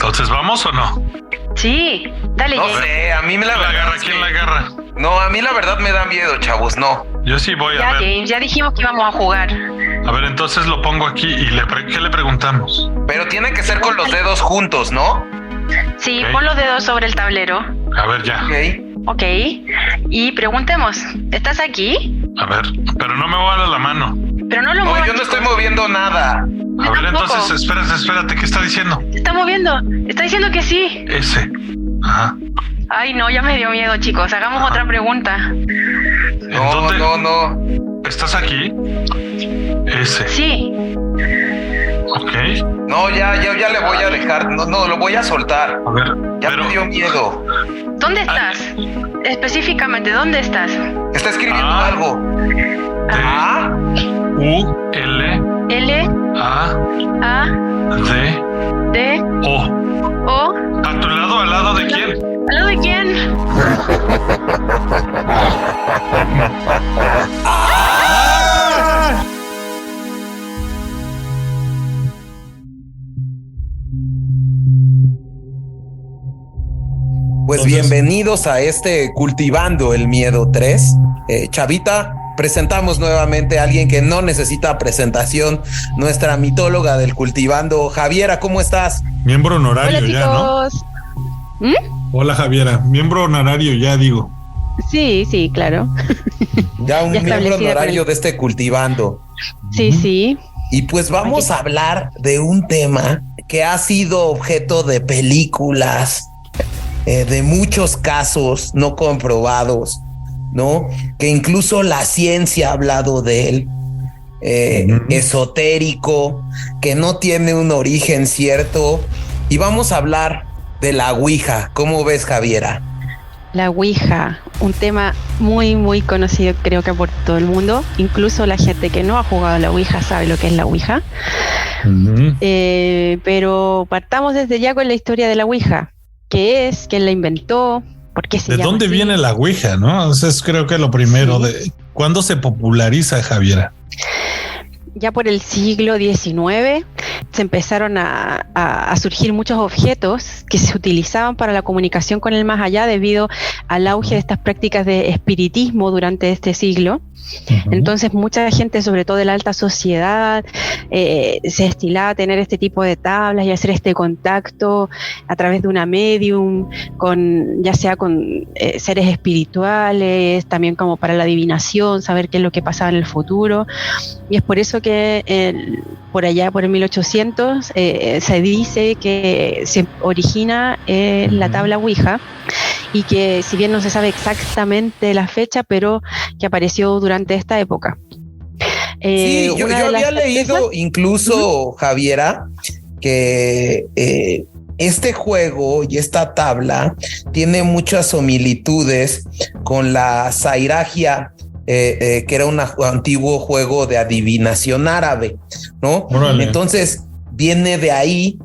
Entonces, ¿vamos o no? Sí, dale. No James. sé, a mí me la ¿Quién la verdad agarra? es ¿Quién que- la agarra? No, a mí la verdad me da miedo, chavos, no. Yo sí voy Ya, a ver. James, ya dijimos que íbamos a jugar. A ver, entonces lo pongo aquí y ¿qué le preguntamos? Pero tiene que ser con los dedos juntos, ¿no? Sí, Ok. pon los dedos sobre el tablero. A ver, ya. Ok. Ok. Y preguntemos, ¿estás aquí? A ver, pero no me voy a dar la mano. Pero no lo No, muevas. yo no estoy moviendo nada. A ver, tampoco. entonces, espérate, ¿qué está diciendo? Se está moviendo. Está diciendo que sí. Ese. Ajá. Ay, no, ya me dio miedo, chicos. Hagamos otra pregunta. No, dónde? no. ¿Estás aquí? Ese. Sí. Ok. No, ya le voy a dejar. No, lo voy a soltar. A ver, Ya pero... me dio miedo. ¿Dónde estás? Específicamente, ¿dónde estás? Está escribiendo Ah. algo. ¿Ah? U, L, L, A, A, D, D, O. O. ¿A tu lado, al lado de quién? ¿Al lado de quién? Pues Entonces- bienvenidos a este Cultivando el Miedo 3. Chavita, presentamos nuevamente a alguien que no necesita presentación, nuestra mitóloga del Cultivando. Javiera, ¿cómo estás? Miembro honorario Hola, ya, ¿no? chicos. Hola, Javiera. Miembro honorario ya, digo. Sí, claro. Ya un Ya miembro establecida honorario con de este Cultivando. Sí. Y pues vamos a hablar de un tema que ha sido objeto de películas, de muchos casos no comprobados, ¿no? Que incluso la ciencia ha hablado de él, esotérico, que no tiene un origen cierto. Y vamos a hablar de la Ouija. ¿Cómo ves, Javiera? La Ouija, un tema muy, muy conocido creo que por todo el mundo. Incluso la gente que no ha jugado a la Ouija sabe lo que es la Ouija. Pero partamos desde ya con la historia de la Ouija. ¿Qué es? ¿Quién la inventó? ¿Por qué se ¿De llama dónde así? viene la Ouija, no? Eso es creo que lo primero. Sí. ¿Cuándo se populariza, Javiera? Ya por el siglo XIX se empezaron a surgir muchos objetos que se utilizaban para la comunicación con el más allá debido al auge de estas prácticas de espiritismo durante este siglo. Entonces mucha gente, sobre todo de la alta sociedad, se estilaba a tener este tipo de tablas y hacer este contacto a través de una medium, ya sea con seres espirituales, también como para la adivinación, saber qué es lo que pasaba en el futuro. Y es por eso que por allá, por el 1800, se dice que se origina la tabla Ouija, y que si bien no se sabe exactamente la fecha, pero que apareció durante esta época. Sí, yo una de las había leído certezas- incluso, Javiera, que este juego y esta tabla tiene muchas similitudes con la zairagia, que era un antiguo juego de adivinación árabe, ¿no? Órale. Entonces viene de ahí.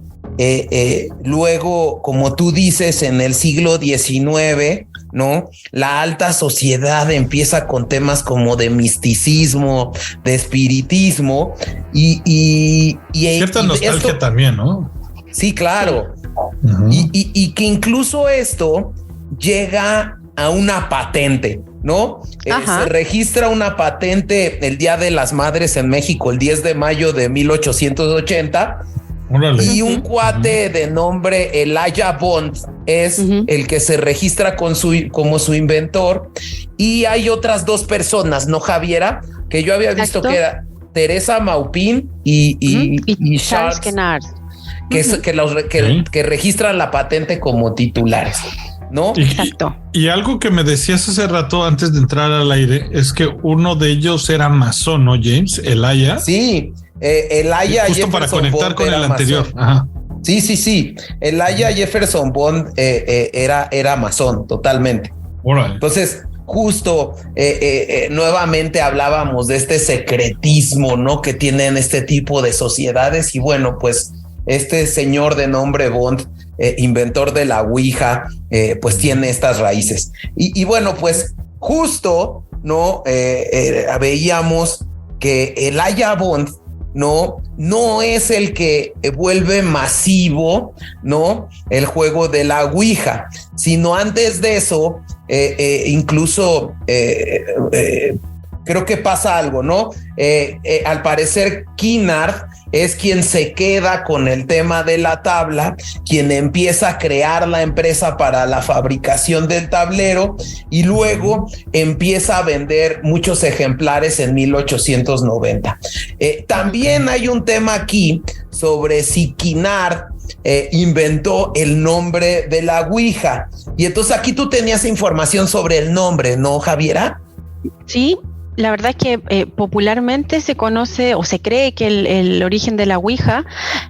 Luego, como tú dices, en el siglo XIX, ¿no? La alta sociedad empieza con temas como de misticismo, de espiritismo y Cierta nostalgia esto, también, ¿no? sí, claro. Ujú. Y que incluso esto llega a una patente, ¿no? Ajá. Se registra una patente el Día de las Madres en México, el 10 de mayo de 1880. Órale. Y un cuate de nombre Elijah Bond es el que se registra como su inventor. Y hay otras dos personas, ¿no, Javiera? Que yo había visto Exacto. que era Teresa Maupin y Charles Kennard. que registran la patente como titulares, ¿no? Exacto. Y algo que me decías hace rato antes de entrar al aire es que uno de ellos era masón, ¿no, James? Elijah. Sí, Elijah Justo para Jefferson conectar Bond con era el anterior. masón. Ajá. Sí. Elijah Jefferson Bond era masón, totalmente. Órale. Entonces, justo nuevamente hablábamos de este secretismo, ¿no? Que tienen este tipo de sociedades. Y bueno, pues este señor de nombre Bond, inventor de la Ouija, pues tiene estas raíces. Y bueno, pues justo, ¿no? Veíamos que Elijah Bond no es el que vuelve masivo, ¿no? El juego de la Ouija, sino antes de eso, incluso creo que pasa algo, ¿no? Al parecer, Kinnard es quien se queda con el tema de la tabla, quien empieza a crear la empresa para la fabricación del tablero y luego empieza a vender muchos ejemplares en 1890. También hay un tema aquí sobre si Kinnard inventó el nombre de la Ouija. Y entonces aquí tú tenías información sobre el nombre, ¿no, Javiera? Sí. La verdad es que popularmente se conoce o se cree que el origen de la Ouija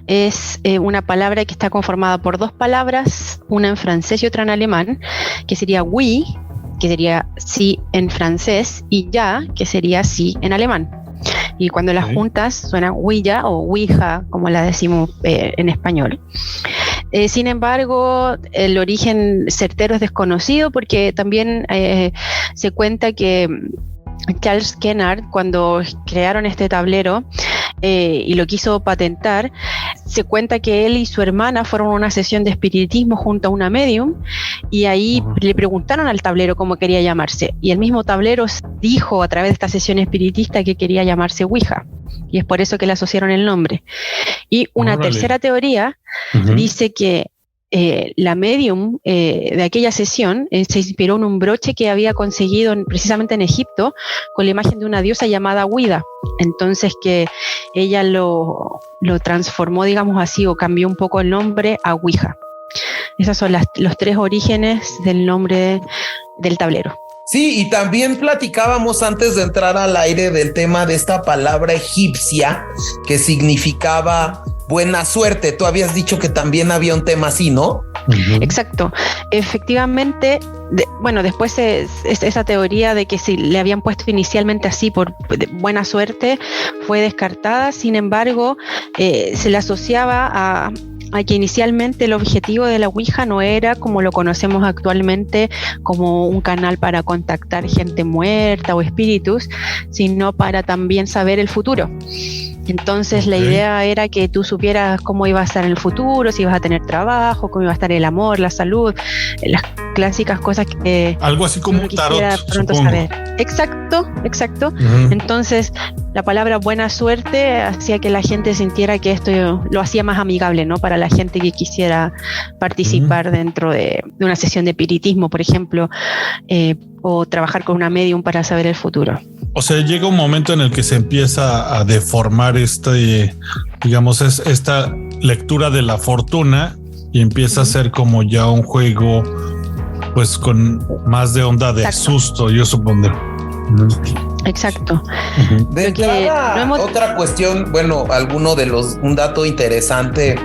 es una palabra que está conformada por dos palabras, una en francés y otra en alemán, que sería oui, que sería sí en francés, y ya, que sería sí en alemán. Y cuando las juntas suenan Ouija o Ouija, como la decimos en español. Sin embargo, el origen certero es desconocido porque también se cuenta que Charles Kinnard, cuando crearon este tablero y lo quiso patentar, se cuenta que él y su hermana fueron a una sesión de espiritismo junto a una medium y ahí le preguntaron al tablero cómo quería llamarse, y el mismo tablero dijo a través de esta sesión espiritista que quería llamarse Ouija, y es por eso que le asociaron el nombre. Y una tercera teoría dice que la medium de aquella sesión se inspiró en un broche que había conseguido precisamente en Egipto con la imagen de una diosa llamada Ouida. Entonces que ella lo transformó, digamos así, o cambió un poco el nombre a Ouija. Esos son los tres orígenes del nombre del tablero. Sí, y también platicábamos antes de entrar al aire del tema de esta palabra egipcia que significaba buena suerte. Tú habías dicho que también había un tema así, ¿no? Exacto. Efectivamente, después esa teoría de que si le habían puesto inicialmente así por buena suerte fue descartada. Sin embargo, se le asociaba a que inicialmente el objetivo de la Ouija no era como lo conocemos actualmente, como un canal para contactar gente muerta o espíritus, sino para también saber el futuro. Entonces la idea era que tú supieras cómo iba a estar en el futuro, si ibas a tener trabajo, cómo iba a estar el amor, la salud, las clásicas cosas que algo así como un tarot, pronto supongo. Saber. Exacto. Entonces la palabra buena suerte hacía que la gente sintiera que esto lo hacía más amigable, ¿no? Para la gente que quisiera participar dentro de una sesión de espiritismo, por ejemplo, o trabajar con una medium para saber el futuro. O sea, llega un momento en el que se empieza a deformar esta lectura de la fortuna y empieza a ser como ya un juego, pues con más de onda de susto, yo supondré. Exacto. De entrada, otra cuestión, un dato interesante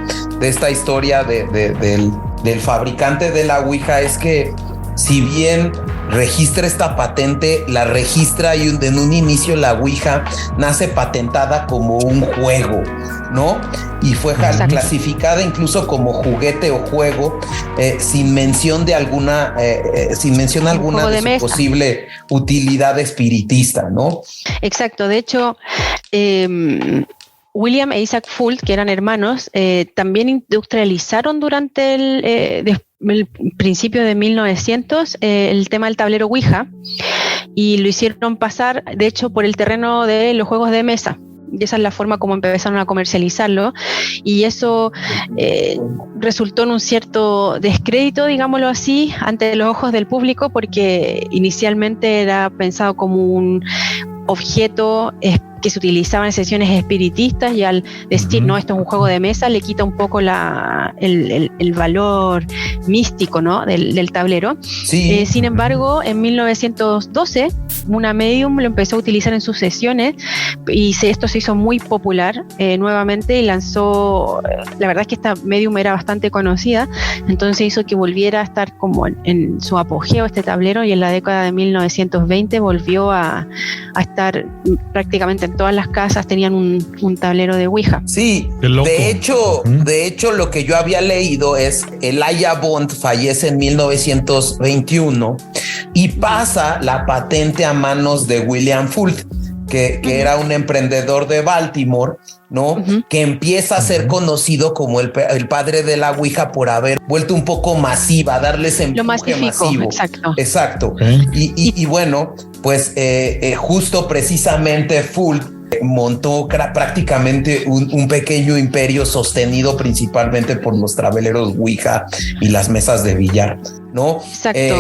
de esta historia del fabricante de la Ouija es que si bien registra esta patente, la registra y en un inicio la Ouija nace patentada como un juego, ¿no? Y fue clasificada incluso como juguete o juego sin mención alguna de su posible utilidad espiritista, ¿no? Exacto, de hecho William e Isaac Fuld, que eran hermanos, también industrializaron durante el principio de 1900 el tema del tablero Ouija, y lo hicieron pasar, de hecho, por el terreno de los juegos de mesa. Y esa es la forma como empezaron a comercializarlo, y eso resultó en un cierto descrédito, digámoslo así, ante los ojos del público, porque inicialmente era pensado como un objeto que se utilizaba en sesiones espiritistas, y al decir no, esto es un juego de mesa, le quita un poco el valor místico, ¿no? del tablero. Sí. Sin embargo, en 1912 una medium lo empezó a utilizar en sus sesiones, y esto se hizo muy popular nuevamente, y lanzó, la verdad es que esta medium era bastante conocida, entonces hizo que volviera a estar como en su apogeo este tablero, y en la década de 1920 volvió a estar prácticamente en todas las casas tenían un tablero de Ouija. Sí, de hecho lo que yo había leído es Elijah Bond fallece en 1921 y pasa la patente a manos de William Fuld. que era un emprendedor de Baltimore, ¿no? Que empieza a ser conocido como el padre de la Ouija por haber vuelto un poco masiva, darles empuje masivo. Exacto. Y bueno, pues justo precisamente Fuld montó prácticamente un pequeño imperio sostenido principalmente por los tableros Ouija y las mesas de billar, ¿no? Exacto.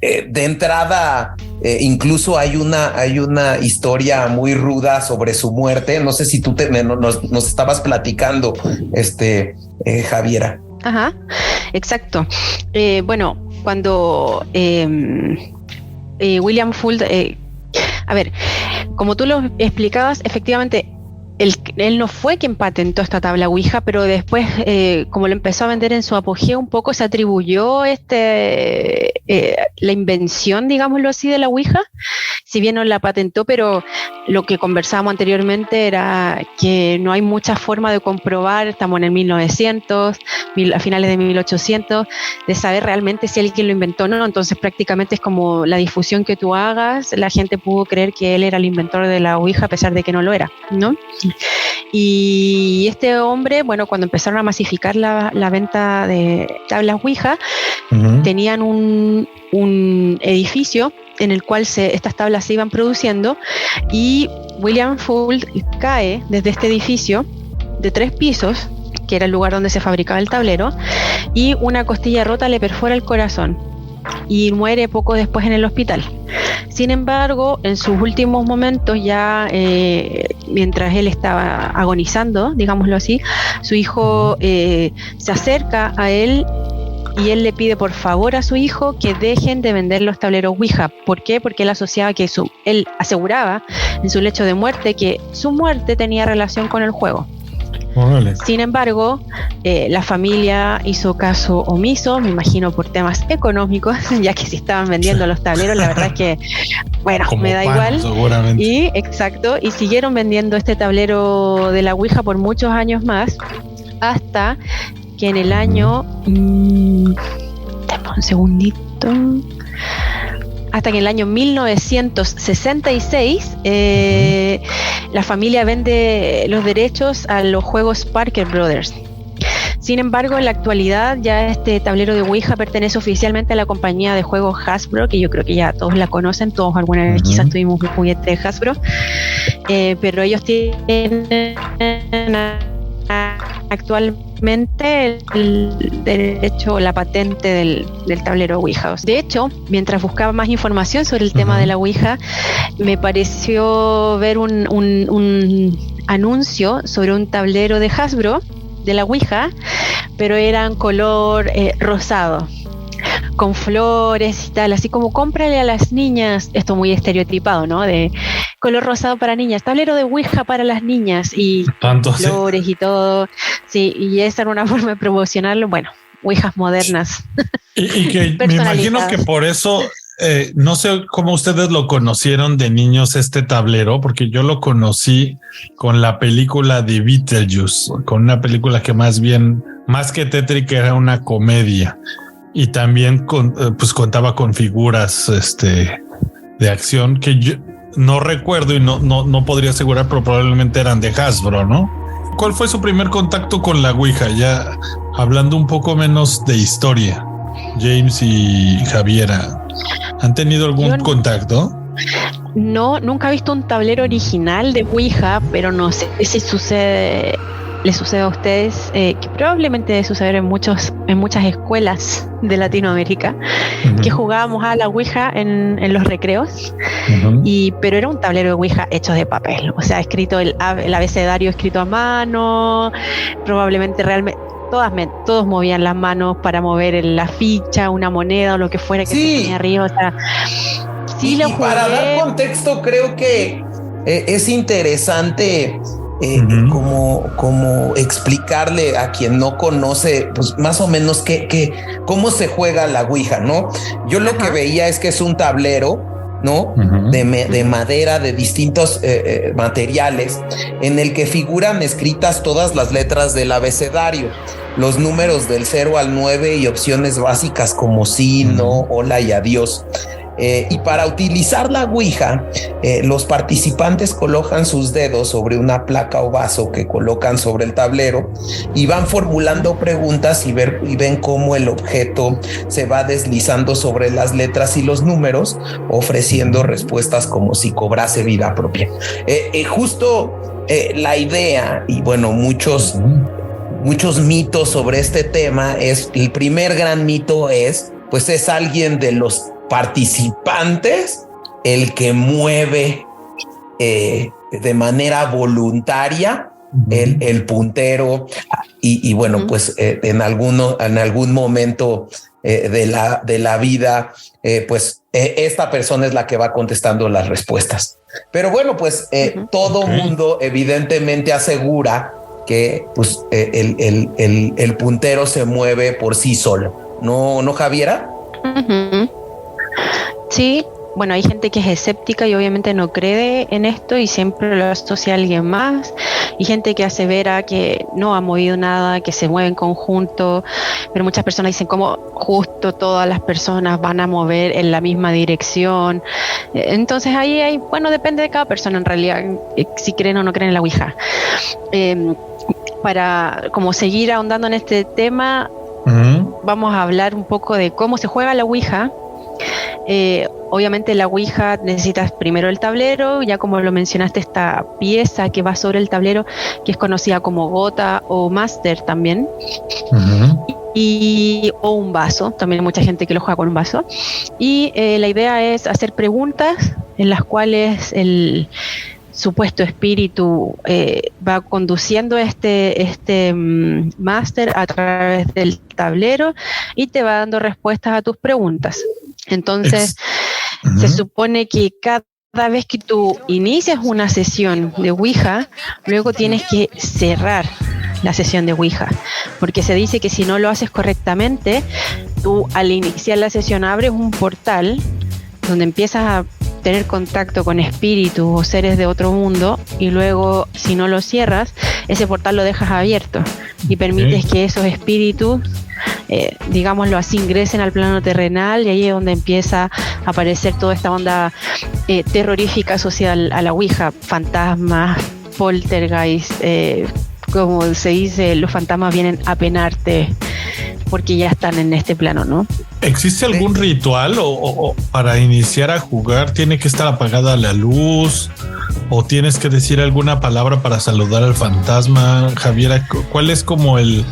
De entrada, incluso hay una historia muy ruda sobre su muerte. No sé si tú nos estabas platicando, Javiera. Ajá, exacto. Bueno, cuando William Fuld, a ver, como tú lo explicabas, efectivamente, él no fue quien patentó esta tabla Ouija, pero después, como lo empezó a vender en su apogeo, un poco se atribuyó la invención, digámoslo así, de la Ouija, si bien no la patentó, pero lo que conversábamos anteriormente era que no hay mucha forma de comprobar, estamos en el 1900, a finales de 1800, de saber realmente si alguien lo inventó o no. Entonces prácticamente es como la difusión que tú hagas, la gente pudo creer que él era el inventor de la Ouija a pesar de que no lo era, ¿no? Y este hombre, bueno, cuando empezaron a masificar la venta de tablas Ouija, tenían un edificio en el cual estas tablas se iban produciendo, y William Fuld cae desde este edificio de 3 pisos, que era el lugar donde se fabricaba el tablero, y una costilla rota le perfora el corazón y muere poco después en el hospital. Sin embargo, en sus últimos momentos, ya mientras él estaba agonizando, digámoslo así, su hijo se acerca a él y él le pide por favor a su hijo que dejen de vender los tableros Ouija. ¿Por qué? Porque él asociaba que él aseguraba en su lecho de muerte que su muerte tenía relación con el juego. Órale. Sin embargo, la familia hizo caso omiso, me imagino por temas económicos, ya que si estaban vendiendo los tableros, la verdad es que, bueno, como me da igual. Seguramente. Y exacto, y siguieron vendiendo este tablero de la Ouija por muchos años más, hasta que en el año, un segundito, hasta que en el año 1966 la familia vende los derechos a los juegos Parker Brothers. Sin embargo, en la actualidad ya este tablero de Ouija pertenece oficialmente a la compañía de juegos Hasbro, que yo creo que ya todos la conocen, todos alguna vez quizás tuvimos un juguete de Hasbro, pero ellos tienen actualmente el derecho, la patente del tablero Ouija. De hecho, mientras buscaba más información sobre el tema de la Ouija, me pareció ver un anuncio sobre un tablero de Hasbro de la Ouija, pero era en color rosado, con flores y tal, así como cómprale a las niñas, esto muy estereotipado, ¿no? De color rosado para niñas, tablero de Ouija para las niñas, y tanto flores y todo. Sí, y esa era una forma de promocionarlo. Bueno, Ouijas modernas. Y que me imagino que por eso, no sé cómo ustedes lo conocieron de niños este tablero, porque yo lo conocí con la película de Beetlejuice, con una película que más que tétrica era una comedia. Y también pues contaba con figuras de acción que yo no recuerdo y no podría asegurar, pero probablemente eran de Hasbro, ¿no? ¿Cuál fue su primer contacto con la Ouija? Ya hablando un poco menos de historia, James y Javiera, ¿han tenido algún contacto? No, nunca he visto un tablero original de Ouija, pero no sé si les sucede a ustedes, que probablemente debe suceder en muchas escuelas de Latinoamérica, que jugábamos a la Ouija en los recreos, pero era un tablero de Ouija hecho de papel, o sea, escrito el abecedario escrito a mano, probablemente realmente todos movían las manos para mover la ficha, una moneda o lo que fuera que se tenía arriba, o sea, sí lo jugué. Para dar contexto, creo que es interesante como explicarle a quien no conoce, pues más o menos cómo se juega la Ouija, ¿no? Yo lo que veía es que es un tablero, ¿no? De madera, de distintos materiales, en el que figuran escritas todas las letras del abecedario, los números del 0 al 9 y opciones básicas como sí, no, hola y adiós. Y para utilizar la Ouija, los participantes colocan sus dedos sobre una placa o vaso que colocan sobre el tablero y van formulando preguntas y ven cómo el objeto se va deslizando sobre las letras y los números, ofreciendo respuestas como si cobrase vida propia. Justo la idea, y bueno, muchos mitos sobre este tema, el primer gran mito es alguien de los participantes el que mueve de manera voluntaria el puntero y bueno, pues en algún momento de la vida, esta persona es la que va contestando las respuestas. Pero bueno, pues todo mundo evidentemente asegura que pues, el puntero se mueve por sí solo. ¿No, Javiera? Sí, bueno, hay gente que es escéptica y obviamente no cree en esto y siempre lo asocia a alguien más, y gente que asevera que no ha movido nada, que se mueve en conjunto, pero muchas personas dicen como justo todas las personas van a mover en la misma dirección. Entonces ahí bueno, depende de cada persona en realidad, si creen o no creen en la Ouija. Para como seguir ahondando en este tema, vamos a hablar un poco de cómo se juega la Ouija. Obviamente la Ouija necesitas primero el tablero, ya como lo mencionaste, esta pieza que va sobre el tablero, que es conocida como gota o máster también, o un vaso, también hay mucha gente que lo juega con un vaso, y la idea es hacer preguntas en las cuales el supuesto espíritu va conduciendo este máster a través del tablero y te va dando respuestas a tus preguntas. Entonces, se supone que cada vez que tú inicias una sesión de Ouija, luego tienes que cerrar la sesión de Ouija, porque se dice que si no lo haces correctamente, tú al iniciar la sesión abres un portal donde empiezas a tener contacto con espíritus o seres de otro mundo, y luego si no lo cierras, ese portal lo dejas abierto y permites que esos espíritus, digámoslo así, ingresen al plano terrenal, y ahí es donde empieza a aparecer toda esta onda terrorífica asociada a la Ouija, fantasmas, poltergeist, como se dice, los fantasmas vienen a penarte porque ya están en este plano, ¿no? ¿Existe algún ritual o para iniciar a jugar tiene que estar apagada la luz o tienes que decir alguna palabra para saludar al fantasma? Javiera, ¿cuál es como el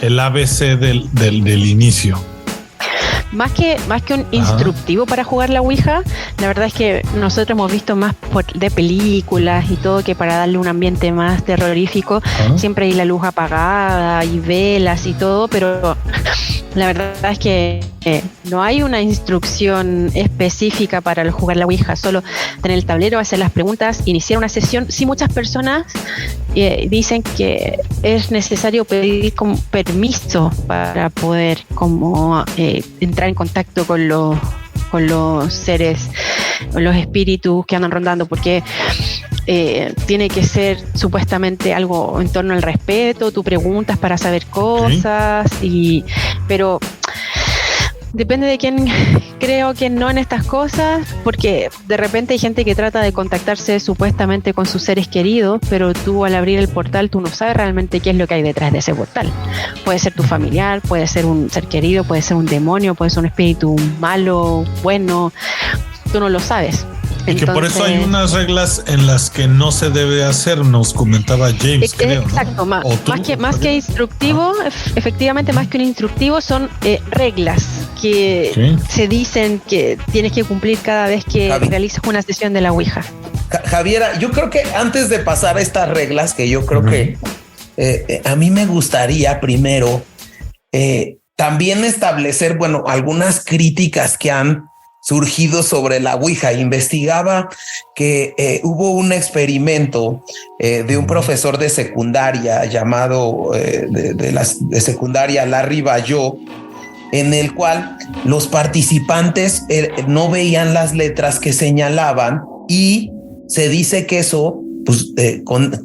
ABC del inicio? Más que un instructivo para jugar la Ouija, la verdad es que nosotros hemos visto más de películas y todo, que para darle un ambiente más terrorífico siempre hay la luz apagada y velas y todo, pero la verdad es que no hay una instrucción específica para jugar la Ouija, solo tener el tablero, hacer las preguntas, iniciar una sesión. Sí, muchas personas dicen que es necesario pedir como permiso para poder como entrar en contacto con los seres, con los espíritus que andan rondando, porque tiene que ser supuestamente algo en torno al respeto, tú preguntas para saber cosas, pero depende de quién. Creo que no en estas cosas, porque de repente hay gente que trata de contactarse supuestamente con sus seres queridos, pero tú al abrir el portal tú no sabes realmente qué es lo que hay detrás de ese portal. Puede ser tu familiar, puede ser un ser querido, puede ser un demonio, puede ser un espíritu malo, bueno, tú no lo sabes. Y que por eso hay unas reglas en las que no se debe hacer, nos comentaba James, creo, ¿no? Exacto, más que instructivo, efectivamente, más que un instructivo, son reglas que se dicen que tienes que cumplir cada vez que realizas una sesión de la Ouija. Javiera, yo creo que antes de pasar a estas reglas, que yo creo que a mí me gustaría primero también establecer, bueno, algunas críticas que han surgido sobre la Ouija. Investigaba que hubo un experimento de un profesor de secundaria llamado de secundaria Larry Bayo, en el cual los participantes no veían las letras que señalaban, y se dice que eso, pues,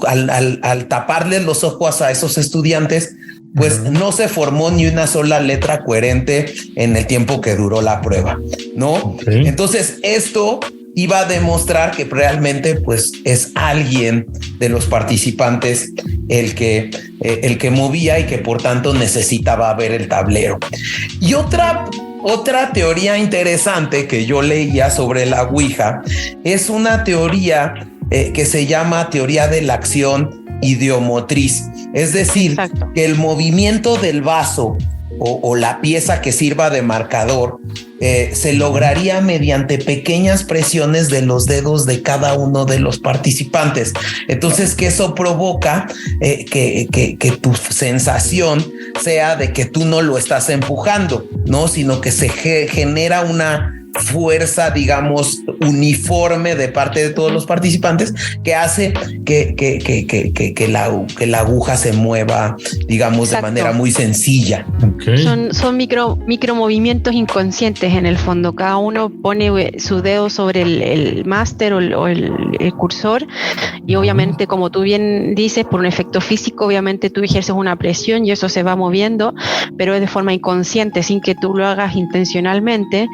al taparles los ojos a esos estudiantes, pues no se formó ni una sola letra coherente en el tiempo que duró la prueba, ¿no? Okay. Entonces esto iba a demostrar que realmente pues es alguien de los participantes el que movía y que por tanto necesitaba ver el tablero. Y otra teoría interesante que yo leía sobre la Ouija es una teoría que se llama teoría de la acción ideomotriz. Es decir, exacto, que el movimiento del vaso o la pieza que sirva de marcador se lograría mediante pequeñas presiones de los dedos de cada uno de los participantes. Entonces, que eso provoca que tu sensación sea de que tú no lo estás empujando, ¿no? Sino que se genera una fuerza, digamos, uniforme de parte de todos los participantes que hace que la aguja se mueva, digamos, exacto, de manera muy sencilla. Okay. Son micro movimientos inconscientes en el fondo. Cada uno pone su dedo sobre el máster o el cursor y obviamente, como tú bien dices, por un efecto físico, obviamente tú ejerces una presión y eso se va moviendo, pero es de forma inconsciente, sin que tú lo hagas intencionalmente,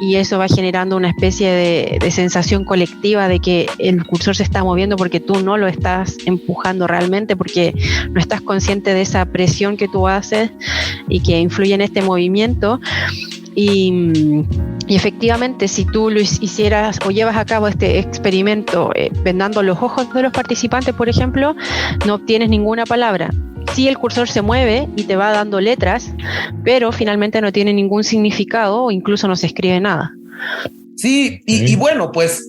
y eso va generando una especie de sensación colectiva de que el cursor se está moviendo porque tú no lo estás empujando realmente, porque no estás consciente de esa presión que tú haces y que influye en este movimiento. Y efectivamente, si tú lo hicieras o llevas a cabo este experimento vendando los ojos de los participantes, por ejemplo, no obtienes ninguna palabra. Sí, el cursor se mueve y te va dando letras, pero finalmente no tiene ningún significado o incluso no se escribe nada. Sí, y bueno, pues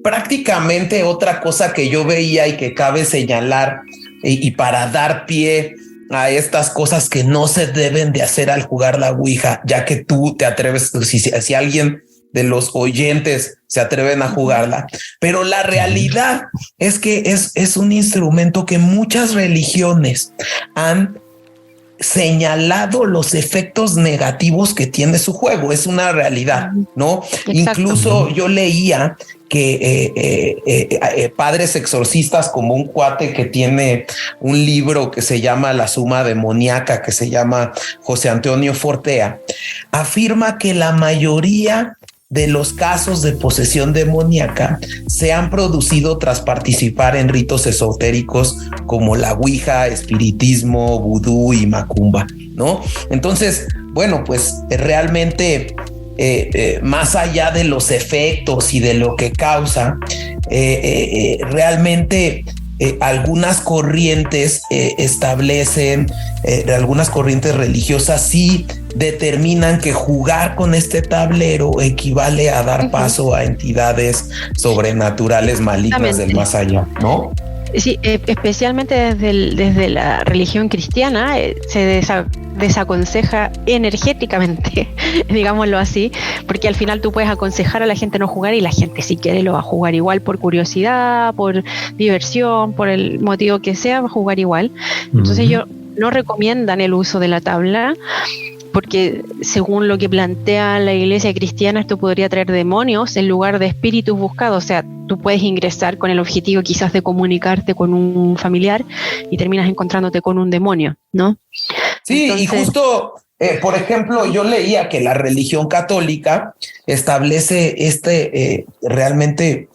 prácticamente otra cosa que yo veía y que cabe señalar y para dar pie a estas cosas que no se deben de hacer al jugar la Ouija, ya que tú te atreves, si alguien de los oyentes se atreven a jugarla, pero la realidad es que es un instrumento que muchas religiones han señalado los efectos negativos que tiene su juego. Es una realidad, ¿no? Exacto. Incluso yo leía que padres exorcistas, como un cuate que tiene un libro que se llama La Suma Demoníaca, que se llama José Antonio Fortea, afirma que la mayoría de los casos de posesión demoníaca se han producido tras participar en ritos esotéricos como la Ouija, espiritismo, vudú y macumba, ¿no? Entonces, bueno, pues realmente más allá de los efectos y de lo que causa, realmente algunas corrientes establecen, algunas corrientes religiosas sí determinan que jugar con este tablero equivale a dar paso a entidades sobrenaturales malignas del más allá, ¿no? Sí, especialmente desde la religión cristiana se desaconseja energéticamente, digámoslo así, porque al final tú puedes aconsejar a la gente no jugar y la gente si quiere lo va a jugar igual por curiosidad, por diversión, por el motivo que sea, va a jugar igual. Entonces ellos no recomiendan el uso de la tabla, porque según lo que plantea la iglesia cristiana, esto podría traer demonios en lugar de espíritus buscados. O sea, tú puedes ingresar con el objetivo quizás de comunicarte con un familiar y terminas encontrándote con un demonio, ¿no? Sí, entonces, y justo, por ejemplo, yo leía que la religión católica establece realmente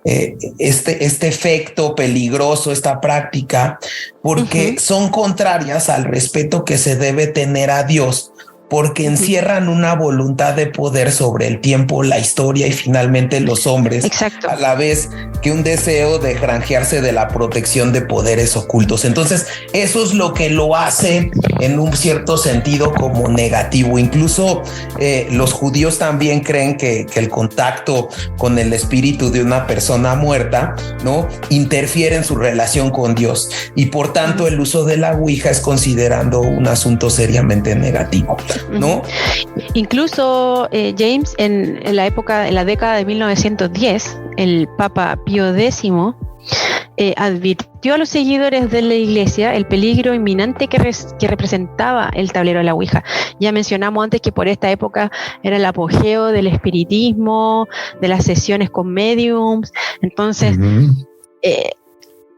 este efecto peligroso, esta práctica, porque son contrarias al respeto que se debe tener a Dios, porque encierran una voluntad de poder sobre el tiempo, la historia y finalmente los hombres. Exacto. A la vez que un deseo de granjearse de la protección de poderes ocultos. Entonces, eso es lo que lo hace en un cierto sentido como negativo. Incluso los judíos también creen que el contacto con el espíritu de una persona muerta, ¿no?, interfiere en su relación con Dios y por tanto el uso de la Ouija es considerando un asunto seriamente negativo, ¿no? Incluso James, en la década de 1910, el Papa Pío X advirtió a los seguidores de la iglesia el peligro inminente que representaba el tablero de la Ouija. Ya mencionamos antes que por esta época era el apogeo del espiritismo, de las sesiones con mediums. Entonces, en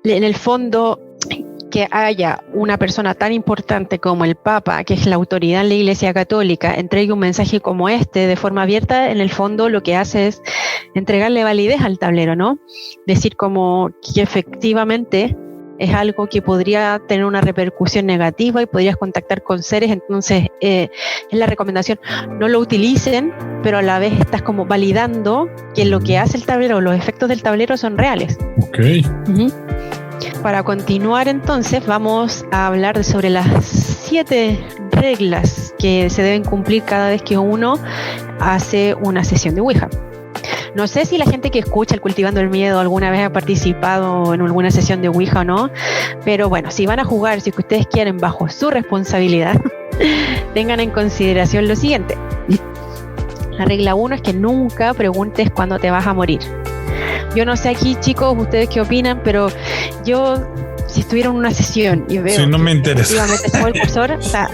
el fondo, que haya una persona tan importante como el Papa, que es la autoridad en la Iglesia Católica, entregue un mensaje como este de forma abierta, en el fondo lo que hace es entregarle validez al tablero, ¿no? Decir como que efectivamente es algo que podría tener una repercusión negativa y podrías contactar con seres, entonces es la recomendación, no lo utilicen, pero a la vez estás como validando que lo que hace el tablero, los efectos del tablero son reales. Ok. Uh-huh. Para continuar entonces vamos a hablar sobre las 7 reglas que se deben cumplir cada vez que uno hace una sesión de Ouija. No sé si la gente que escucha el Cultivando el Miedo alguna vez ha participado en alguna sesión de Ouija o no, pero bueno, si van a jugar, si ustedes quieren bajo su responsabilidad, tengan en consideración lo siguiente. La regla 1 es que nunca preguntes cuándo te vas a morir. Yo no sé aquí, chicos, ustedes qué opinan, pero yo, si estuviera en una sesión y veo... Sí, no me interesa. El cursor, o sea,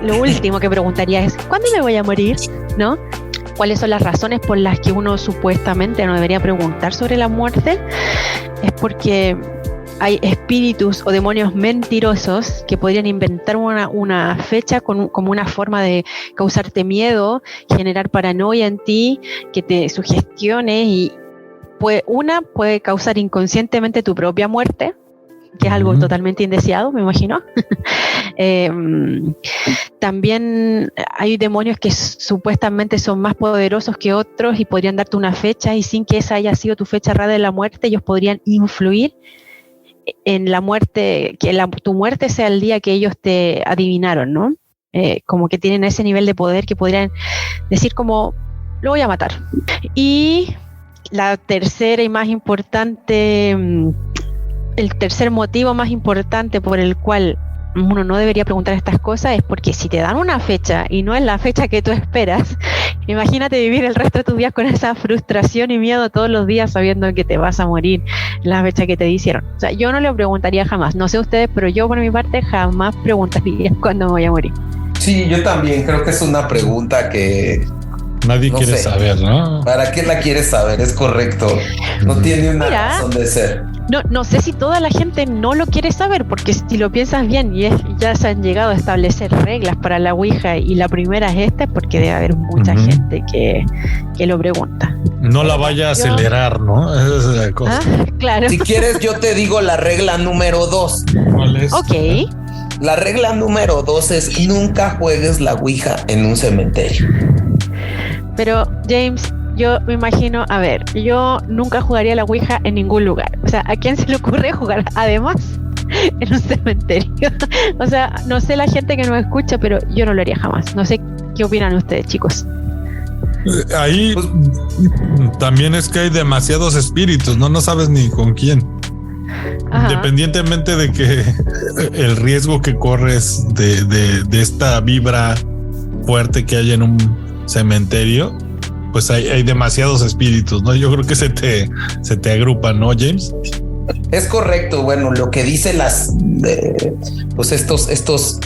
lo último que preguntaría es, ¿cuándo me voy a morir? ¿No? ¿Cuáles son las razones por las que uno supuestamente no debería preguntar sobre la muerte? Es porque hay espíritus o demonios mentirosos que podrían inventar una fecha como una forma de causarte miedo, generar paranoia en ti, que te sugestiones y puede causar inconscientemente tu propia muerte, que es algo totalmente indeseado, me imagino. También hay demonios que supuestamente son más poderosos que otros y podrían darte una fecha, y sin que esa haya sido tu fecha real de la muerte, ellos podrían influir en la muerte, que tu muerte sea el día que ellos te adivinaron, ¿no? Como que tienen ese nivel de poder que podrían decir como, lo voy a matar. Y la tercera y más importante, el tercer motivo más importante por el cual uno no debería preguntar estas cosas es porque si te dan una fecha y no es la fecha que tú esperas, imagínate vivir el resto de tus días con esa frustración y miedo todos los días sabiendo que te vas a morir la fecha que te dijeron. O sea, yo no le preguntaría jamás, no sé ustedes, pero yo por mi parte jamás preguntaría cuándo me voy a morir. Sí, yo también creo que es una pregunta que nadie quiere saber, ¿no? ¿Para qué la quieres saber? Es correcto. No tiene una razón de ser. No sé si toda la gente no lo quiere saber, porque si lo piensas bien, ya se han llegado a establecer reglas para la Ouija, y la primera es esta, porque debe haber mucha gente que lo pregunta. No la vaya a acelerar, ¿no? Esa es la cosa. Claro. Si quieres, yo te digo la regla número 2. ¿Cuál es? Ok. La regla número 2 es nunca juegues la Ouija en un cementerio. Pero, James, yo me imagino, a ver, yo nunca jugaría la Ouija en ningún lugar. O sea, ¿a quién se le ocurre jugar además en un cementerio? O sea, no sé la gente que nos escucha, pero yo no lo haría jamás. No sé qué opinan ustedes, chicos. Ahí también es que hay demasiados espíritus, no sabes ni con quién. Ajá. Independientemente de que el riesgo que corres de esta vibra fuerte que hay en un cementerio, pues hay demasiados espíritus, ¿no? Yo creo que se te agrupan, ¿no, James? Es correcto. Bueno, lo que dice pues estos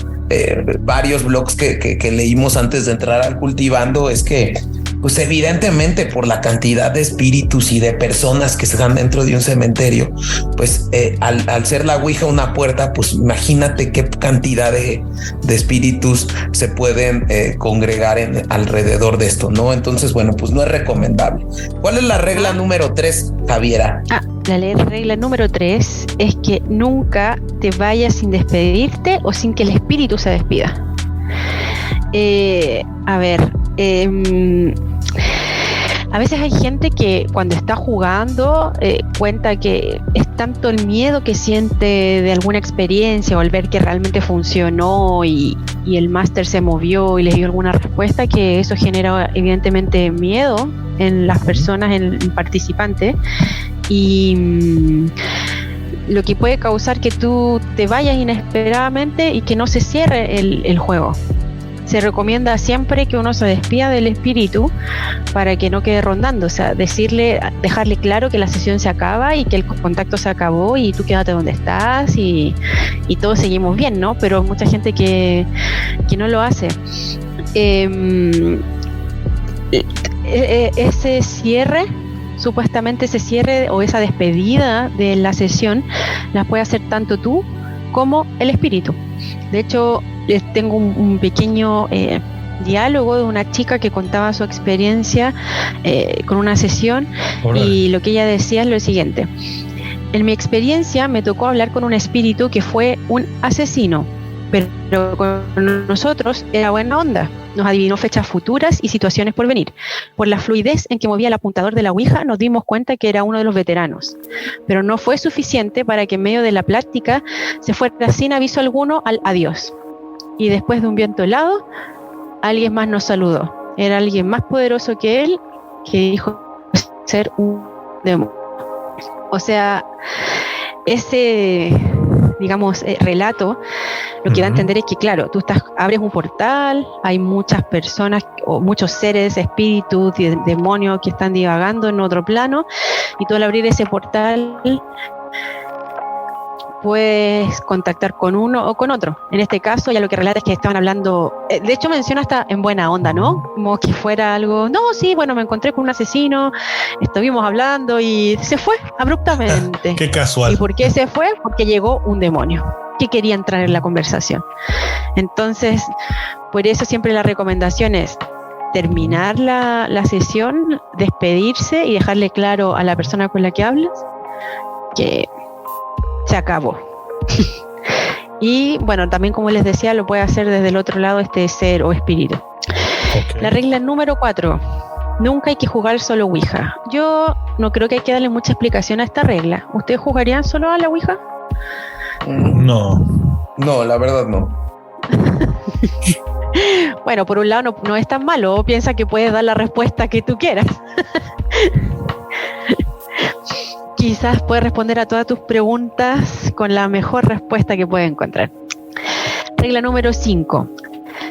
varios blogs que leímos antes de entrar al Cultivando es que, pues evidentemente por la cantidad de espíritus y de personas que están dentro de un cementerio, pues al ser la Ouija una puerta, pues imagínate qué cantidad de espíritus se pueden congregar alrededor de esto, ¿no? Entonces, bueno, pues no es recomendable. ¿Cuál es la regla número 3, Javiera? La regla número 3 es que nunca te vayas sin despedirte o sin que el espíritu se despida. A veces hay gente que cuando está jugando cuenta que es tanto el miedo que siente de alguna experiencia o al ver que realmente funcionó y el máster se movió y les dio alguna respuesta, que eso genera evidentemente miedo en las personas, en el participante, y lo que puede causar que tú te vayas inesperadamente y que no se cierre el juego. Se recomienda siempre que uno se despida del espíritu para que no quede rondando, o sea, dejarle claro que la sesión se acaba y que el contacto se acabó y tú quédate donde estás y todos seguimos bien, ¿no? Pero hay mucha gente que no lo hace. Ese cierre, supuestamente ese cierre o esa despedida de la sesión, la puede hacer tanto tú como el espíritu. De hecho, les tengo un pequeño diálogo de una chica que contaba su experiencia con una sesión. Y lo que ella decía es lo siguiente: en mi experiencia me tocó hablar con un espíritu que fue un asesino, pero con nosotros era buena onda. Nos adivinó fechas futuras y situaciones por venir. Por la fluidez en que movía el apuntador de la ouija nos dimos cuenta que era uno de los veteranos, pero no fue suficiente para que en medio de la plática se fuera sin aviso alguno al adiós. Y después de un viento helado, alguien más nos saludó. Era alguien más poderoso que él, que dijo ser un demonio. O sea, ese, digamos, relato lo que da a entender es que, claro, tú abres un portal, hay muchas personas o muchos seres, espíritus, demonios que están divagando en otro plano, y tú al abrir ese portal puedes contactar con uno o con otro. En este caso, ya lo que relata es que estaban hablando, de hecho menciona hasta en buena onda, ¿no? Como que fuera algo, no, sí, bueno, me encontré con un asesino, estuvimos hablando y se fue abruptamente. Qué casual. ¿Y por qué se fue? Porque llegó un demonio que quería entrar en la conversación. Entonces, por eso siempre la recomendación es terminar la sesión, despedirse y dejarle claro a la persona con la que hablas que se acabó. Y bueno, también como les decía, lo puede hacer desde el otro lado este ser o espíritu. Okay. La regla número 4: nunca hay que jugar solo ouija. Yo no creo que hay que darle mucha explicación a esta regla. ¿Ustedes jugarían solo a la ouija? No, la verdad no. Bueno, por un lado no es tan malo. Piensa que puedes dar la respuesta que tú quieras. Quizás puedes responder a todas tus preguntas con la mejor respuesta que puedes encontrar. Regla número 5: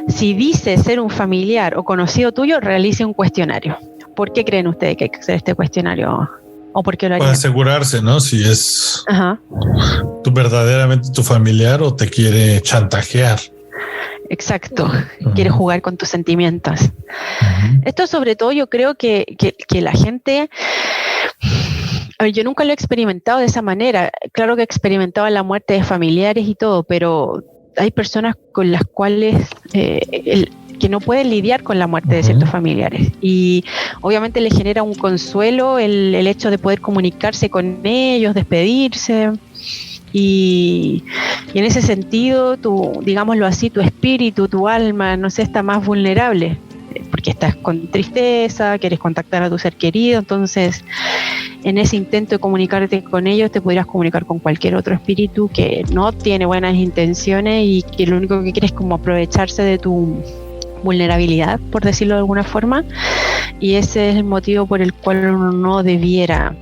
si dice ser un familiar o conocido tuyo, realice un cuestionario. ¿Por qué creen ustedes que hay que hacer este cuestionario? ¿O por qué lo harían? Para asegurarse, ¿no? Si es tú verdaderamente tu familiar o te quiere chantajear. Exacto, quiere jugar con tus sentimientos. Esto sobre todo yo creo que la gente... A ver, yo nunca lo he experimentado de esa manera. Claro que he experimentado la muerte de familiares y todo, pero hay personas con las cuales que no pueden lidiar con la muerte de ciertos familiares, y obviamente les genera un consuelo el hecho de poder comunicarse con ellos, despedirse, y en ese sentido, digámoslo así, tu espíritu, tu alma, no sé, está más vulnerable, porque estás con tristeza, quieres contactar a tu ser querido. Entonces, en ese intento de comunicarte con ellos, te podrías comunicar con cualquier otro espíritu que no tiene buenas intenciones y que lo único que quiere es como aprovecharse de tu vulnerabilidad, por decirlo de alguna forma, y ese es el motivo por el cual uno no debiera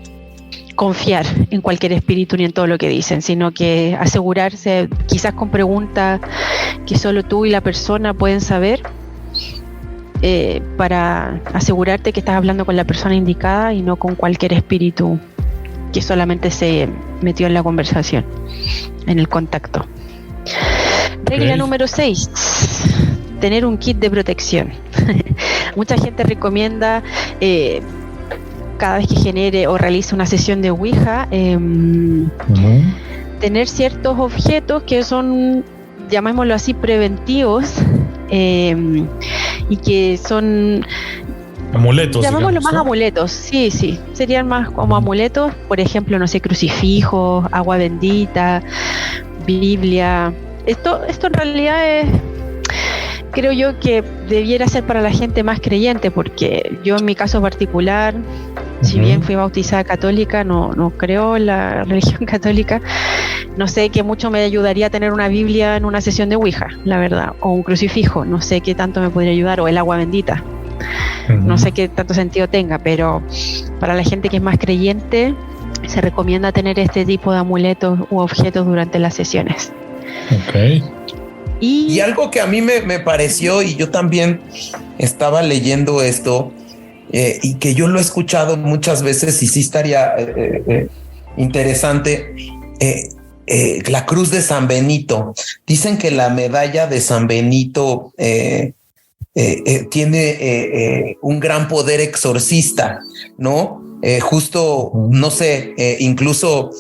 confiar en cualquier espíritu ni en todo lo que dicen, sino que asegurarse, quizás con preguntas que solo tú y la persona pueden saber, para asegurarte que estás hablando con la persona indicada y no con cualquier espíritu que solamente se metió en la conversación, en el contacto. Regla número 6: tener un kit de protección. Mucha gente recomienda cada vez que genere o realice una sesión de ouija, tener ciertos objetos que son, llamémoslo así, preventivos, y que son amuletos, llamémoslo digamos, más, ¿no? Amuletos, sí, serían más como amuletos, por ejemplo, no sé, crucifijos, agua bendita, Biblia. Esto en realidad es, creo yo, que debiera ser para la gente más creyente, porque yo en mi caso particular, si bien fui bautizada católica, no creo en la religión católica, no sé qué mucho me ayudaría a tener una Biblia en una sesión de ouija, la verdad, o un crucifijo, no sé qué tanto me podría ayudar, o el agua bendita, no sé qué tanto sentido tenga, pero para la gente que es más creyente se recomienda tener este tipo de amuletos u objetos durante las sesiones. Okay. Y algo que a mí me pareció, y yo también estaba leyendo esto, y que yo lo he escuchado muchas veces y sí estaría interesante, la cruz de San Benito. Dicen que la medalla de San Benito tiene un gran poder exorcista, ¿no? justo, no sé, incluso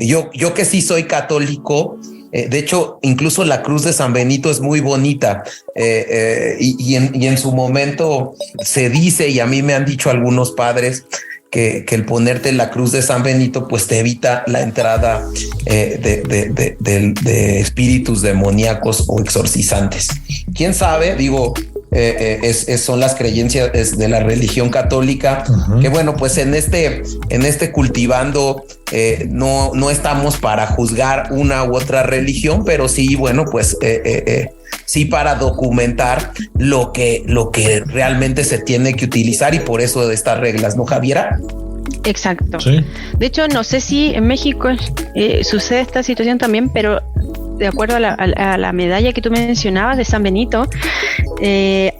yo que sí soy católico, de hecho, incluso la cruz de San Benito es muy bonita y en su momento se dice, y a mí me han dicho algunos padres, que el ponerte la cruz de San Benito pues te evita la entrada de espíritus demoníacos o exorcizantes. ¿Quién sabe? Digo, son las creencias de la religión católica, que bueno, pues en este cultivando no estamos para juzgar una u otra religión, pero sí, bueno, pues sí para documentar lo que realmente se tiene que utilizar, y por eso de estas reglas, ¿no, Javiera? Exacto. Sí. De hecho, no sé si en México sucede esta situación también, pero de acuerdo a la medalla que tú mencionabas de San Benito,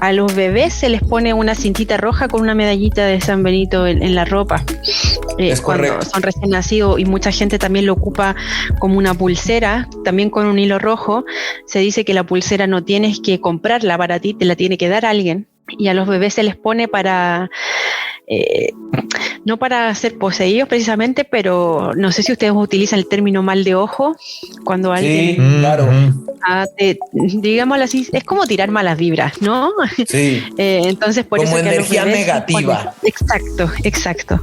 a los bebés se les pone una cintita roja con una medallita de San Benito en la ropa. Es cuando correcto. son recién nacidos, y mucha gente también lo ocupa como una pulsera, también con un hilo rojo. Se dice que la pulsera no tienes que comprarla para ti, te la tiene que dar alguien, y a los bebés se les pone para... no para ser poseídos precisamente, pero no sé si ustedes utilizan el término mal de ojo, cuando alguien... Sí, claro. digámoslo así, es como tirar malas vibras, ¿no? Sí. Entonces, por como eso que energía a los bebés negativa. Exacto.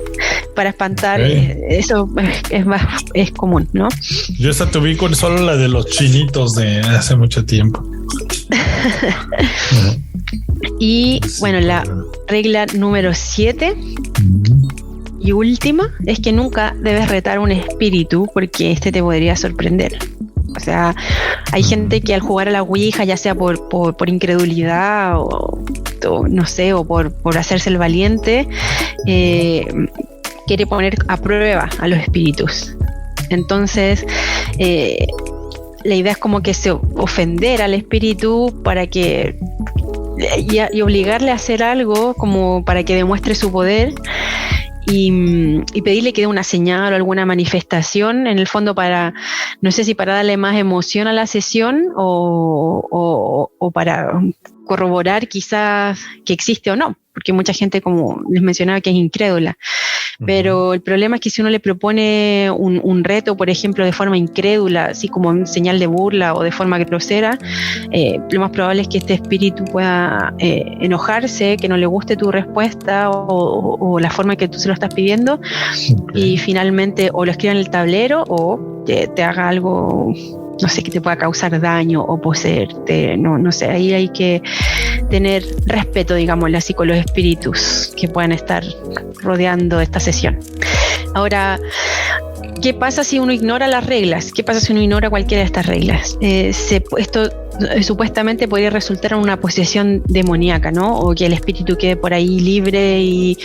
Para espantar, Okay. eso es común, ¿no? Yo esa te ubico solo la de los chinitos de hace mucho tiempo. Y bueno, la regla número 7 y última es que nunca debes retar un espíritu, porque este te podría sorprender. O sea, hay gente que al jugar a la Ouija, ya sea por incredulidad o no sé, o por hacerse el valiente, quiere poner a prueba a los espíritus. Entonces, la idea es como que se ofender al espíritu para que y obligarle a hacer algo como para que demuestre su poder, y pedirle que dé una señal o alguna manifestación, en el fondo para, no sé si para darle más emoción a la sesión o para corroborar quizás que existe o no, porque mucha gente, como les mencionaba, que es incrédula. Pero el problema es que si uno le propone un reto, por ejemplo, de forma incrédula, así como en señal de burla o de forma grosera, lo más probable es que este espíritu pueda enojarse, que no le guste tu respuesta o la forma que tú se lo estás pidiendo, y finalmente o lo escriba en el tablero o te haga algo, no sé, que te pueda causar daño o poseerte, no sé, ahí hay que tener respeto, digámoslo así, con los espíritus que puedan estar rodeando esta sesión. Ahora, ¿qué pasa si uno ignora las reglas? ¿Qué pasa si uno ignora cualquiera de estas reglas? Esto supuestamente podría resultar en una posesión demoníaca, ¿no? O que el espíritu quede por ahí libre y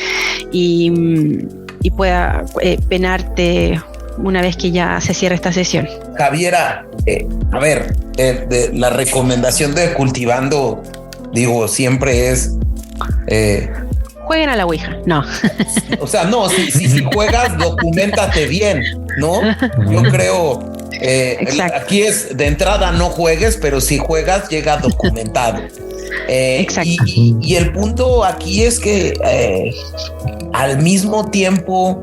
pueda penarte una vez que ya se cierre esta sesión. Javiera, a ver, la recomendación de cultivando, digo, siempre es jueguen a la Ouija, no. O sea, no, si juegas, documéntate bien, ¿no? Yo creo, aquí es de entrada no juegues, pero si juegas, llega documentado. Exacto. Y el punto aquí es que al mismo tiempo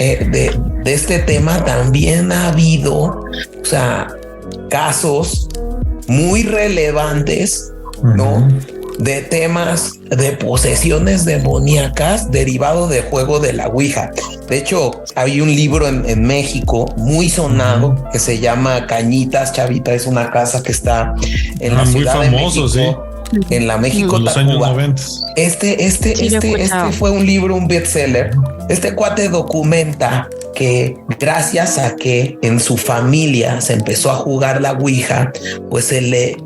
de este tema también ha habido, o sea, casos muy relevantes, ¿no? De temas de posesiones demoníacas derivado del juego de la Ouija. De hecho, hay un libro en México muy sonado que se llama Cañitas, Chavita. Es una casa que está en la ciudad muy famoso, de México. Sí. En la México en los años 90. Este fue un libro, un bestseller. Este cuate documenta que gracias a que en su familia se empezó a jugar la Ouija, pues se le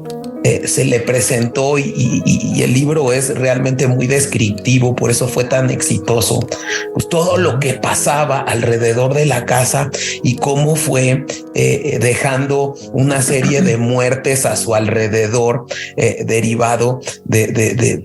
presentó y el libro es realmente muy descriptivo, por eso fue tan exitoso, pues todo lo que pasaba alrededor de la casa y cómo fue dejando una serie de muertes a su alrededor, derivado de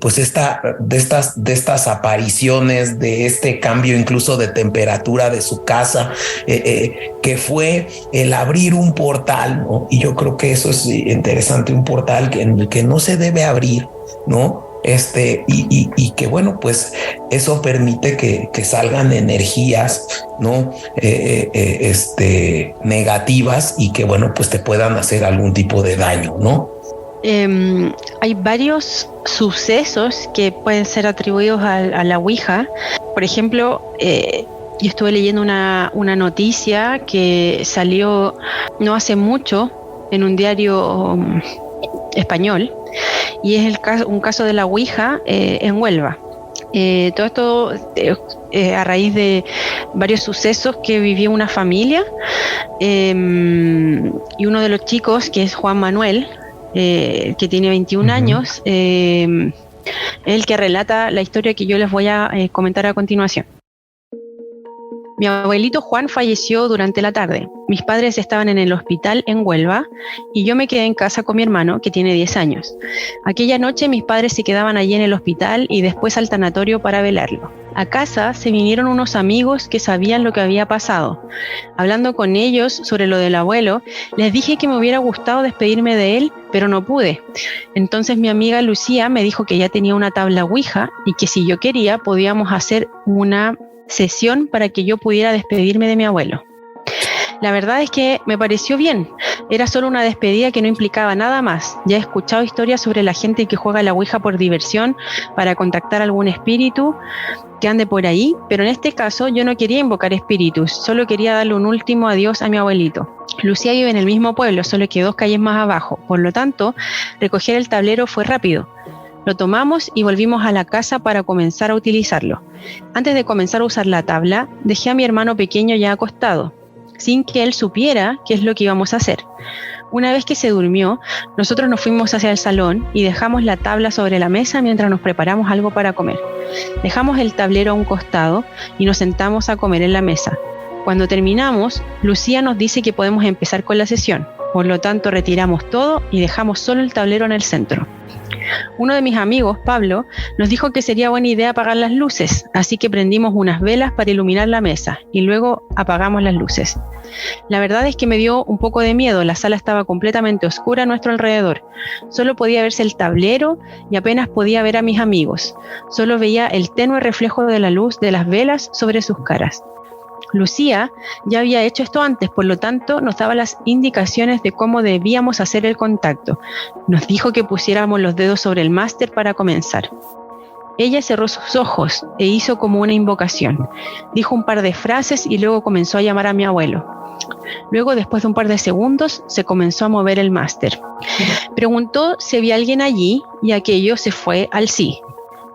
estas apariciones, de este cambio incluso de temperatura de su casa, que fue el abrir un portal, ¿no? Y yo creo que eso es interesante, un portal en el que no se debe abrir, ¿no? y que bueno, pues eso permite que salgan energías, ¿no? Negativas y que bueno, pues te puedan hacer algún tipo de daño, ¿no? Hay varios sucesos que pueden ser atribuidos a la Ouija. Por ejemplo, yo estuve leyendo una noticia que salió no hace mucho en un diario español, y es un caso de la Ouija en Huelva. Todo esto a raíz de varios sucesos que vivió una familia, y uno de los chicos, que es Juan Manuel, que tiene 21 años, el que relata la historia que yo les voy a comentar a continuación. Mi abuelito Juan falleció durante la tarde. Mis padres estaban en el hospital en Huelva y yo me quedé en casa con mi hermano, que tiene 10 años. Aquella noche mis padres se quedaban allí en el hospital y después al tanatorio para velarlo. A casa se vinieron unos amigos que sabían lo que había pasado. Hablando con ellos sobre lo del abuelo, les dije que me hubiera gustado despedirme de él, pero no pude. Entonces mi amiga Lucía me dijo que ya tenía una tabla Ouija y que si yo quería podíamos hacer una sesión para que yo pudiera despedirme de mi abuelo. La verdad es que me pareció bien. Era solo una despedida que no implicaba nada más. Ya he escuchado historias sobre la gente que juega a la Ouija por diversión para contactar algún espíritu que ande por ahí, pero en este caso yo no quería invocar espíritus, solo quería darle un último adiós a mi abuelito. Lucía vive en el mismo pueblo, solo que 2 calles más abajo, por lo tanto, recoger el tablero fue rápido. Lo tomamos y volvimos a la casa para comenzar a utilizarlo. Antes de comenzar a usar la tabla, dejé a mi hermano pequeño ya acostado, sin que él supiera qué es lo que íbamos a hacer. Una vez que se durmió, nosotros nos fuimos hacia el salón y dejamos la tabla sobre la mesa mientras nos preparamos algo para comer. Dejamos el tablero a un costado y nos sentamos a comer en la mesa. Cuando terminamos, Lucía nos dice que podemos empezar con la sesión. Por lo tanto, retiramos todo y dejamos solo el tablero en el centro. Uno de mis amigos, Pablo, nos dijo que sería buena idea apagar las luces, así que prendimos unas velas para iluminar la mesa y luego apagamos las luces. La verdad es que me dio un poco de miedo, la sala estaba completamente oscura a nuestro alrededor. Solo podía verse el tablero y apenas podía ver a mis amigos. Solo veía el tenue reflejo de la luz de las velas sobre sus caras. Lucía ya había hecho esto antes, por lo tanto nos daba las indicaciones de cómo debíamos hacer el contacto. Nos dijo que pusiéramos los dedos sobre el máster para comenzar. Ella cerró sus ojos e hizo como una invocación. Dijo un par de frases y luego comenzó a llamar a mi abuelo. Luego, después de un par de segundos, se comenzó a mover el máster. Preguntó si había alguien allí y aquello se fue al sí.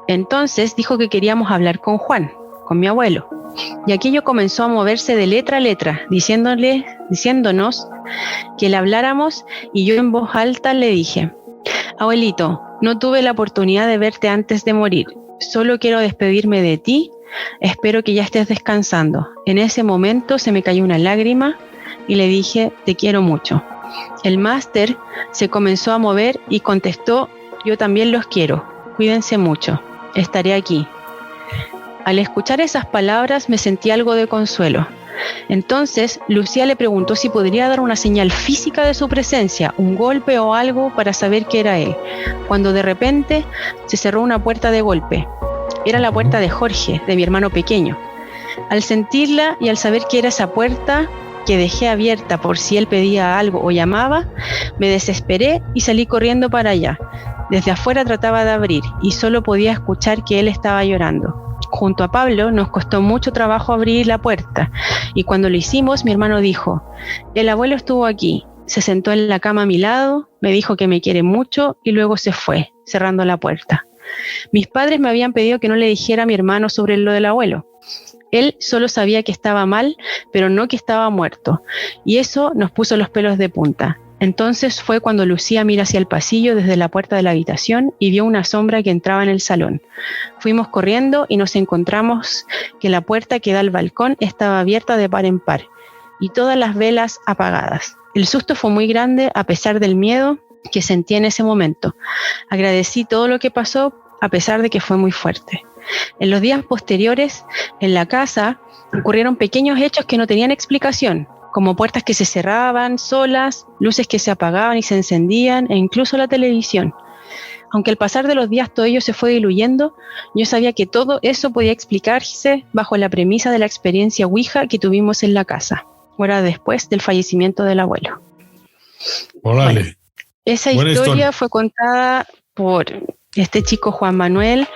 Entonces dijo que queríamos hablar con Juan, con mi abuelo. Y aquello comenzó a moverse de letra a letra, diciéndonos que le habláramos, y yo en voz alta le dije: abuelito, no tuve la oportunidad de verte antes de morir, solo quiero despedirme de ti, espero que ya estés descansando. En ese momento se me cayó una lágrima y le dije: te quiero mucho. El máster se comenzó a mover y contestó: yo también los quiero, cuídense mucho, estaré aquí. Al escuchar esas palabras me sentí algo de consuelo. Entonces Lucía le preguntó si podría dar una señal física de su presencia, un golpe o algo para saber que era él, cuando de repente se cerró una puerta de golpe. Era la puerta de Jorge, de mi hermano pequeño. Al sentirla y al saber que era esa puerta que dejé abierta por si él pedía algo o llamaba, me desesperé y salí corriendo para allá. Desde afuera trataba de abrir y solo podía escuchar que él estaba llorando. Junto a Pablo nos costó mucho trabajo abrir la puerta y cuando lo hicimos mi hermano dijo: el abuelo estuvo aquí, se sentó en la cama a mi lado, me dijo que me quiere mucho y luego se fue, cerrando la puerta. Mis padres me habían pedido que no le dijera a mi hermano sobre lo del abuelo. Él solo sabía que estaba mal, pero no que estaba muerto, y eso nos puso los pelos de punta. Entonces fue cuando Lucía mira hacia el pasillo desde la puerta de la habitación y vio una sombra que entraba en el salón. Fuimos corriendo y nos encontramos que la puerta que da al balcón estaba abierta de par en par y todas las velas apagadas. El susto fue muy grande a pesar del miedo que sentí en ese momento. Agradecí todo lo que pasó a pesar de que fue muy fuerte. En los días posteriores, en la casa, ocurrieron pequeños hechos que no tenían explicación, como puertas que se cerraban solas, luces que se apagaban y se encendían, e incluso la televisión. aunque al pasar de los días todo ello se fue diluyendo, yo sabía que todo eso podía explicarse bajo la premisa de la experiencia Ouija que tuvimos en la casa, horas después del fallecimiento del abuelo. Órale. Bueno, esa historia fue contada por este chico Juan Manuel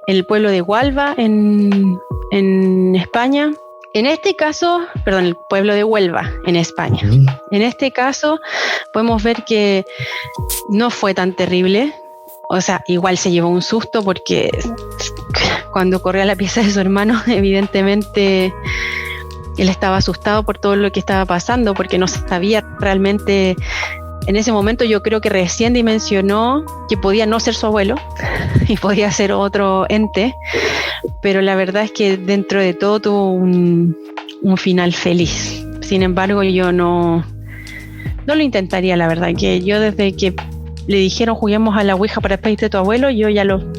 en el pueblo de Huelva, en España. En este caso, el pueblo de Huelva, en España. En este caso, podemos ver que no fue tan terrible. O sea, igual se llevó un susto porque cuando corrió a la pieza de su hermano, evidentemente él estaba asustado por todo lo que estaba pasando, porque no sabía realmente. En ese momento yo creo que recién dimensionó que podía no ser su abuelo y podía ser otro ente, pero la verdad es que dentro de todo tuvo un final feliz. Sin embargo, yo no lo intentaría, la verdad, que yo desde que le dijeron juguemos a la Ouija para despedirte de tu abuelo, yo ya lo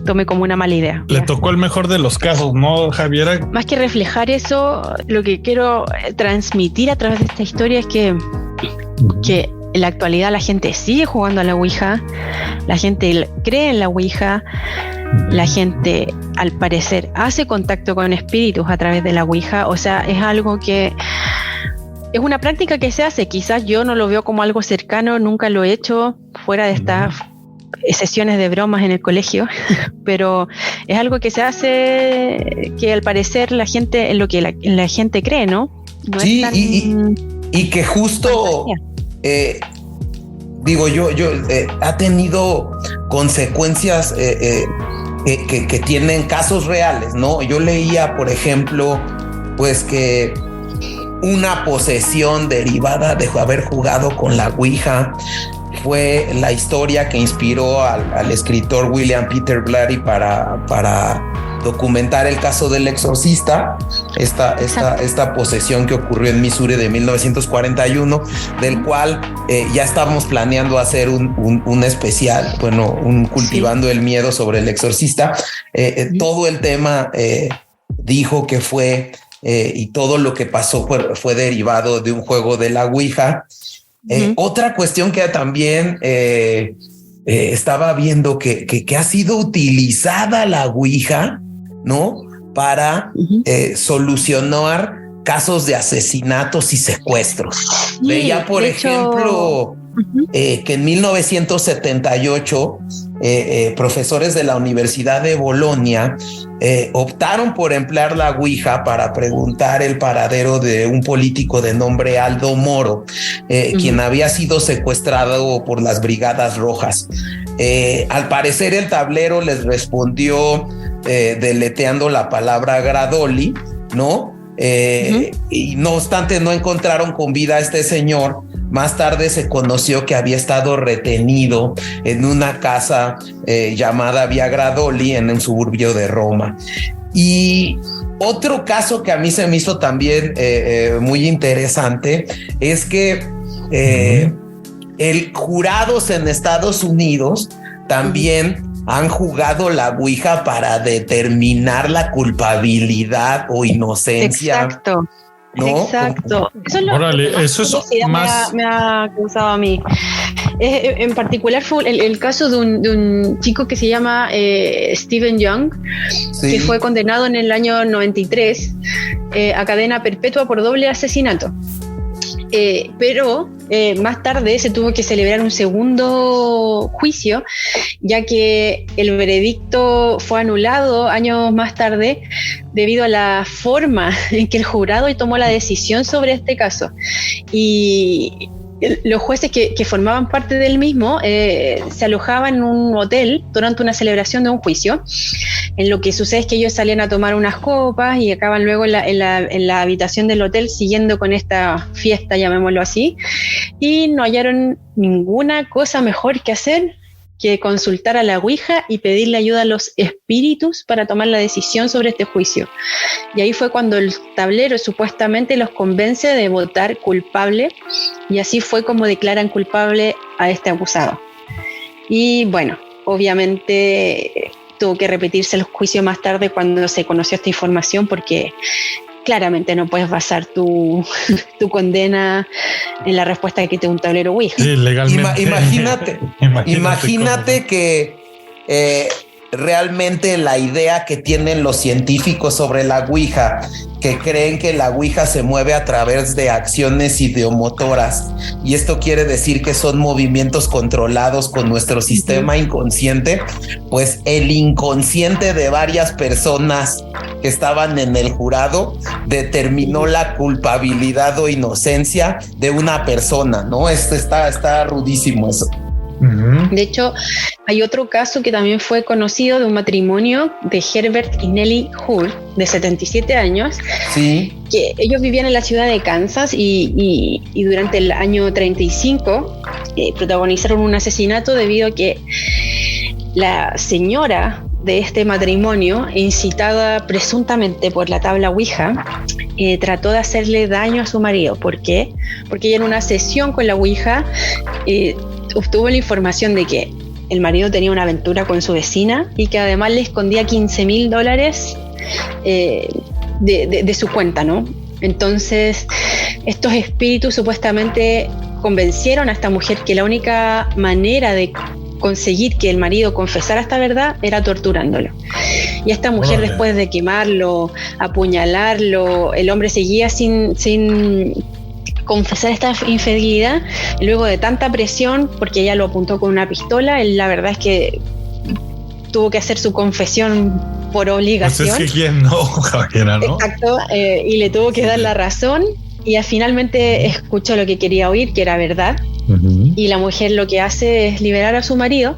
tomé como una mala idea. Le tocó el mejor de los casos, ¿no, Javiera? Más que reflejar eso, lo que quiero transmitir a través de esta historia es que en la actualidad la gente sigue jugando a la Ouija, la gente cree en la Ouija, la gente al parecer hace contacto con espíritus a través de la Ouija, o sea, es algo que es una práctica que se hace. Quizás yo no lo veo como algo cercano, nunca lo he hecho fuera de estas sesiones de bromas en el colegio, pero es algo que se hace, que al parecer la gente, en lo que la gente cree, ¿no? Sí, y que justo digo yo ha tenido consecuencias que tienen casos reales, ¿no? Yo leía, por ejemplo, pues que una posesión derivada de haber jugado con la Ouija fue la historia que inspiró al escritor William Peter Blatty para documentar el caso del exorcista, esta posesión que ocurrió en Missouri de 1941, del cual ya estábamos planeando hacer un especial, un Cultivando el Miedo sobre el exorcista. Todo el tema dijo que fue y todo lo que pasó fue derivado de un juego de la Ouija. Otra cuestión que también estaba viendo que ha sido utilizada la Ouija, ¿no? Para solucionar casos de asesinatos y secuestros. Sí, veía, por ejemplo, que en 1978 profesores de la Universidad de Bolonia optaron por emplear la Ouija para preguntar el paradero de un político de nombre Aldo Moro, quien había sido secuestrado por las Brigadas Rojas. Al parecer el tablero les respondió deleteando la palabra Gradoli, ¿no? Y no obstante no encontraron con vida a este señor. Más tarde se conoció que había estado retenido en una casa llamada Via Gradoli en un suburbio de Roma. Y otro caso que a mí se me hizo también muy interesante es que jurados en Estados Unidos también han jugado la Ouija para determinar la culpabilidad o inocencia. Exacto. ¿No? Exacto. Eso es Órale, eso es más. Me ha causado a mí. En particular fue el caso de un chico que se llama Stephen Young, que fue condenado en el año 93 a cadena perpetua por doble asesinato. Pero más tarde se tuvo que celebrar un segundo juicio, ya que el veredicto fue anulado años más tarde debido a la forma en que el jurado tomó la decisión sobre este caso. Y los jueces que formaban parte del mismo se alojaban en un hotel durante una celebración de un juicio. En lo que sucede es que ellos salían a tomar unas copas y acaban luego en la habitación del hotel siguiendo con esta fiesta, llamémoslo así, y no hallaron ninguna cosa mejor que hacer que consultar a la Ouija y pedirle ayuda a los espíritus para tomar la decisión sobre este juicio. Y ahí fue cuando el tablero supuestamente los convence de votar culpable, y así fue como declaran culpable a este acusado. Y bueno, obviamente tuvo que repetirse el juicio más tarde cuando se conoció esta información, porque claramente no puedes basar tu condena en la respuesta que te da un tablero Ouija. Sí, legalmente. Imagínate que realmente la idea que tienen los científicos sobre la Ouija, que creen que la Ouija se mueve a través de acciones ideomotoras, y esto quiere decir que son movimientos controlados con nuestro sistema inconsciente, pues el inconsciente de varias personas que estaban en el jurado determinó la culpabilidad o inocencia de una persona, ¿no? Está rudísimo eso. De hecho, hay otro caso que también fue conocido de un matrimonio de Herbert y Nellie Hull, de 77 años, sí, que ellos vivían en la ciudad de Kansas y durante el año 35 protagonizaron un asesinato debido a que la señora de este matrimonio, incitada presuntamente por la tabla Ouija, trató de hacerle daño a su marido. ¿Por qué? Porque ella en una sesión con la Ouija obtuvo la información de que el marido tenía una aventura con su vecina y que además le escondía $15,000 de su cuenta, ¿no? Entonces, estos espíritus supuestamente convencieron a esta mujer que la única manera de conseguir que el marido confesara esta verdad era torturándolo. Y esta mujer, después de quemarlo, apuñalarlo, el hombre seguía sin confesar esta infidelidad. Luego de tanta presión, porque ella lo apuntó con una pistola, él la verdad es que tuvo que hacer su confesión por obligación. Pues es que quién no, Javiera, ¿no? Exacto, y le tuvo que dar la razón, y finalmente escuchó lo que quería oír, que era verdad. Y la mujer lo que hace es liberar a su marido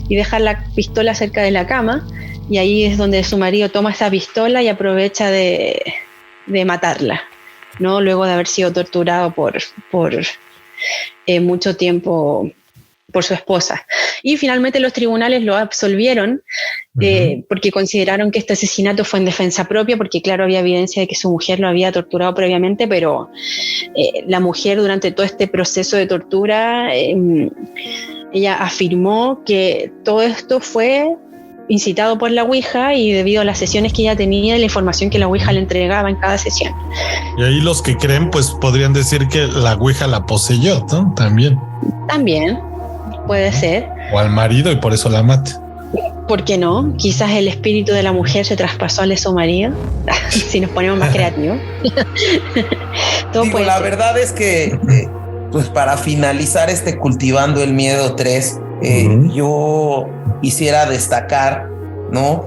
y dejar la pistola cerca de la cama, y ahí es donde su marido toma esa pistola y aprovecha de matarla, ¿no? Luego de haber sido torturado por mucho tiempo por su esposa. Y finalmente los tribunales lo absolvieron porque consideraron que este asesinato fue en defensa propia, porque claro, había evidencia de que su mujer lo había torturado previamente, pero la mujer durante todo este proceso de tortura, ella afirmó que todo esto fue incitado por la Ouija y debido a las sesiones que ella tenía y la información que la Ouija le entregaba en cada sesión. Y ahí los que creen pues podrían decir que la Ouija la poseyó, ¿no? También puede ser. O al marido y por eso la mata. ¿Por qué no? Quizás el espíritu de la mujer se traspasó al de su marido, si nos ponemos más creativos. La verdad es que, pues para finalizar Cultivando el Miedo 3, yo quisiera destacar, ¿no?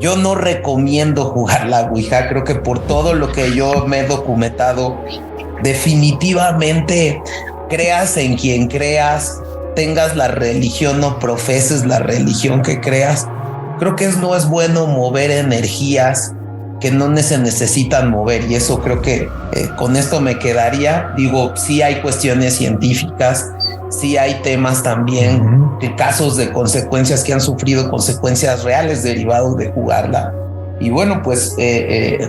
Yo no recomiendo jugar la Ouija. Creo que por todo lo que yo me he documentado, definitivamente creas en quien creas, tengas la religión o profeses la religión que creas, creo que no es bueno mover energías que no se necesitan mover, y eso creo que con esto me quedaría. Digo, sí hay cuestiones científicas, sí hay temas también de casos de consecuencias que han sufrido consecuencias reales derivados de jugarla. Y bueno, pues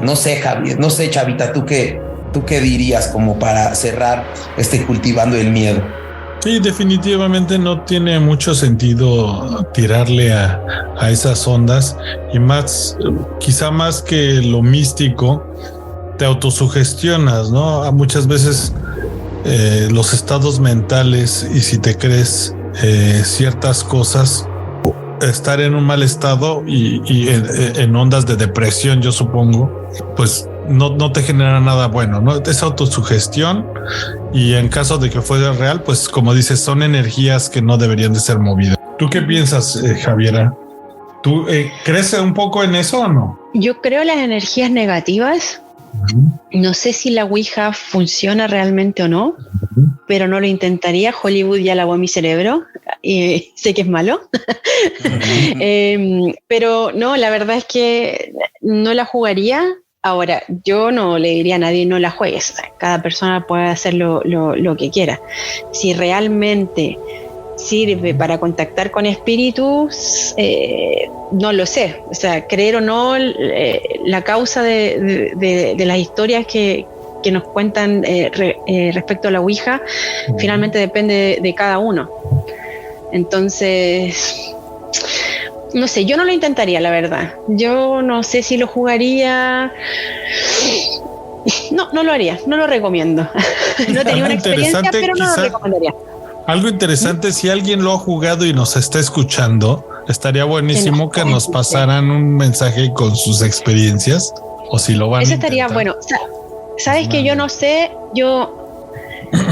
no sé, Javier, no sé, Chavita, ¿tú qué dirías como para cerrar Cultivando el Miedo? Sí, definitivamente no tiene mucho sentido tirarle a esas ondas, y más, quizá más que lo místico, te autosugestionas, ¿no? Muchas veces los estados mentales, y si te crees ciertas cosas, estar en un mal estado y en ondas de depresión, yo supongo, pues no te genera nada bueno, ¿no? Es autosugestión, y en caso de que fuera real, pues como dices, son energías que no deberían de ser movidas. ¿Tú qué piensas, Javiera? ¿Tú crees un poco en eso o no? Yo creo en las energías negativas. No sé si la Ouija funciona realmente o no, pero no lo intentaría. Hollywood ya lavó mi cerebro y sé que es malo. Pero no, la verdad es que no la jugaría. Ahora, yo no le diría a nadie no la juegues. Cada persona puede hacer lo que quiera. Si realmente sirve para contactar con espíritus, no lo sé. O sea, creer o no, la causa de las historias que nos cuentan respecto a la Ouija, finalmente depende de cada uno. Entonces, no sé, yo no lo intentaría, la verdad. Yo no sé si lo jugaría. No lo haría, no lo recomiendo. No tenía una experiencia, pero no lo recomendaría. Algo interesante, si alguien lo ha jugado y nos está escuchando, estaría buenísimo que nos pasaran un mensaje con sus experiencias o si lo van a intentar. Eso estaría bueno. Sabes que yo no sé, yo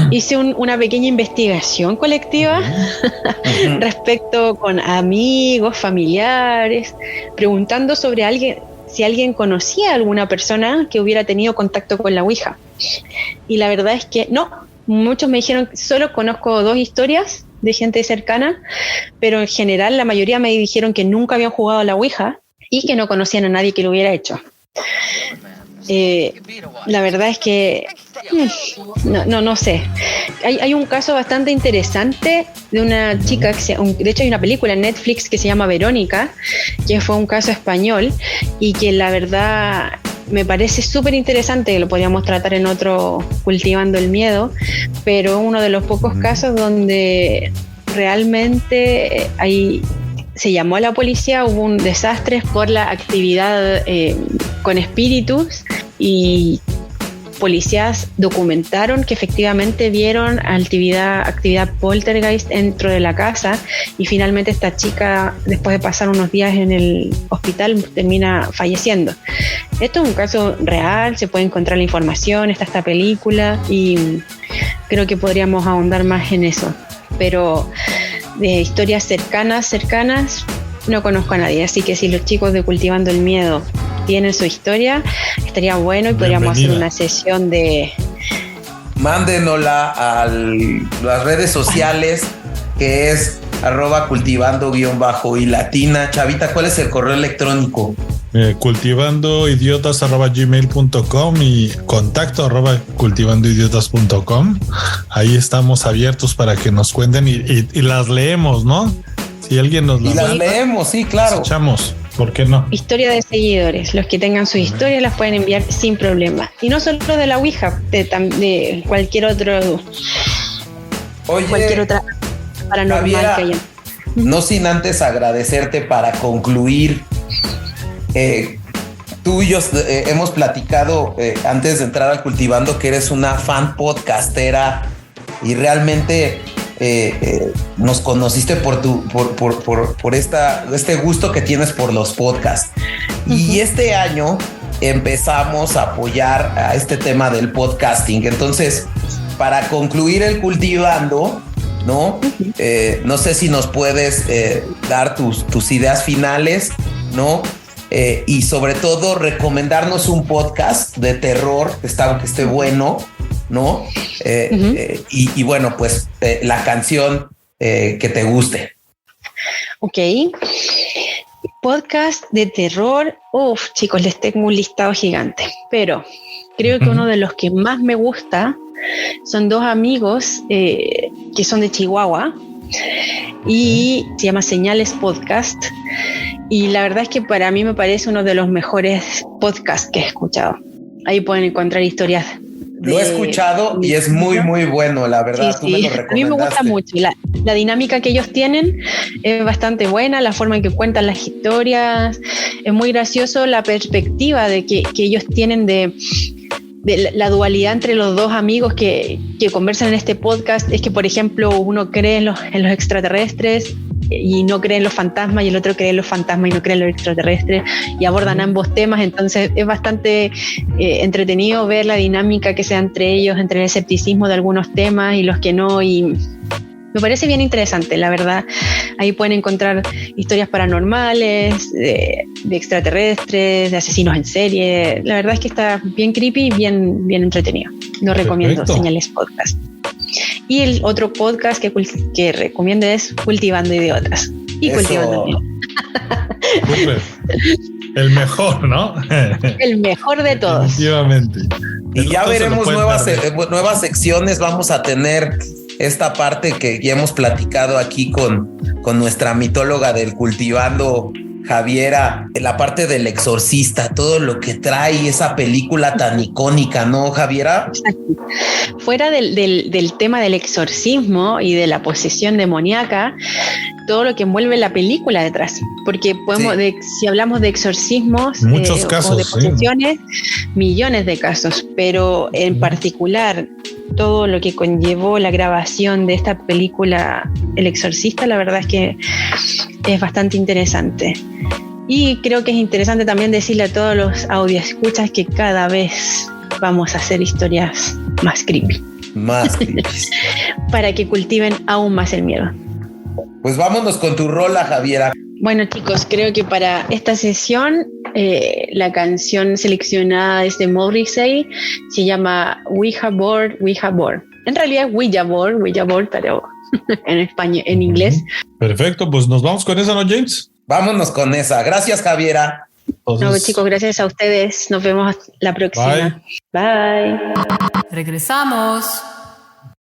hice una pequeña investigación colectiva respecto con amigos, familiares, preguntando sobre si alguien conocía a alguna persona que hubiera tenido contacto con la Ouija. Y la verdad es que no. Muchos me dijeron, solo conozco 2 historias de gente cercana, pero en general la mayoría me dijeron que nunca habían jugado a la Ouija y que no conocían a nadie que lo hubiera hecho. La verdad es que no sé. Hay un caso bastante interesante de una chica, de hecho hay una película en Netflix que se llama Verónica, que fue un caso español y que la verdad me parece súper interesante, que lo podríamos tratar en otro Cultivando el Miedo, pero uno de los pocos casos donde realmente se llamó a la policía, hubo un desastre por la actividad con espíritus y policías documentaron que efectivamente vieron actividad poltergeist dentro de la casa y finalmente esta chica, después de pasar unos días en el hospital, termina falleciendo. Esto es un caso real, se puede encontrar la información, está esta película y creo que podríamos ahondar más en eso, pero de historias cercanas no conozco a nadie, así que si los chicos de Cultivando el Miedo tienen su historia, estaría bueno y podríamos hacer una sesión de... Mándenosla a las redes sociales, que es @cultivando_y_latina. Chavita, ¿cuál es el correo electrónico? cultivandoidiotas@gmail.com y contacto @cultivandoidiotas.com. Ahí estamos abiertos para que nos cuenten y las leemos, ¿no? Si alguien nos las leemos, sí, claro. Escuchamos. ¿Por qué no? Historia de seguidores. Los que tengan sus historias las pueden enviar sin problema. Y no solo de la Ouija, de cualquier otro. Cualquier otra paranormal, Javiera, que haya. No sin antes agradecerte para concluir. Tú y yo hemos platicado antes de entrar al Cultivando que eres una fan podcastera y realmente nos conociste por este gusto que tienes por los podcasts. Y este año empezamos a apoyar a este tema del podcasting. Entonces, para concluir el Cultivando, ¿no? No sé si nos puedes dar tus ideas finales, ¿no? Y sobre todo recomendarnos un podcast de terror que esté bueno, ¿no? Y bueno, pues la canción que te guste. Ok. Podcast de terror. Chicos, les tengo un listado gigante, pero creo que uno de los que más me gusta son 2 amigos que son de Chihuahua y se llama Señales Podcast. Y la verdad es que para mí me parece uno de los mejores podcasts que he escuchado. Ahí pueden encontrar historias. Lo he escuchado y es muy, muy bueno, la verdad. Sí, tú me lo recomendaste. A mí me gusta mucho. La dinámica que ellos tienen es bastante buena, la forma en que cuentan las historias. Es muy gracioso la perspectiva de que ellos tienen de la dualidad entre los 2 amigos que conversan en este podcast. Es que, por ejemplo, uno cree en los extraterrestres y no cree en los fantasmas, y el otro cree en los fantasmas y no cree en los extraterrestres, y abordan ambos temas. Entonces es bastante entretenido ver la dinámica que se da entre ellos, entre el escepticismo de algunos temas y los que no, y me parece bien interesante, la verdad. Ahí pueden encontrar historias paranormales, de extraterrestres, de asesinos en serie. La verdad es que está bien creepy y bien entretenido. Lo recomiendo. Perfecto. Señales Podcast. Y el otro podcast que recomiendo es Cultivando Idiotas. Y eso. Cultivando Idiotas. El mejor, ¿no? El mejor de todos. Definitivamente. Y ya veremos nuevas secciones. Vamos a tener esta parte que ya hemos platicado aquí con nuestra mitóloga del Cultivando, Javiera, la parte del exorcista, todo lo que trae esa película tan icónica, ¿no, Javiera? Fuera del tema del exorcismo y de la posesión demoníaca, todo lo que envuelve la película detrás, porque podemos, si hablamos de exorcismos, muchos casos, o de posesiones, millones de casos, pero en particular todo lo que conllevó la grabación de esta película El Exorcista, la verdad es que es bastante interesante. Y creo que es interesante también decirle a todos los audioescuchas que cada vez vamos a hacer historias más creepy. Más creepy. Para que cultiven aún más el miedo. Pues vámonos con tu rola, Javiera. Bueno, chicos, creo que para esta sesión la canción seleccionada es de Morrissey, se llama Ouija Board, Ouija Board. En realidad es Ouija Board, pero en español, en inglés. Perfecto, pues nos vamos con esa, ¿no, James? Vámonos con esa. Gracias, Javiera. Entonces, no, chicos, gracias a ustedes. Nos vemos la próxima. Bye. Bye. Regresamos.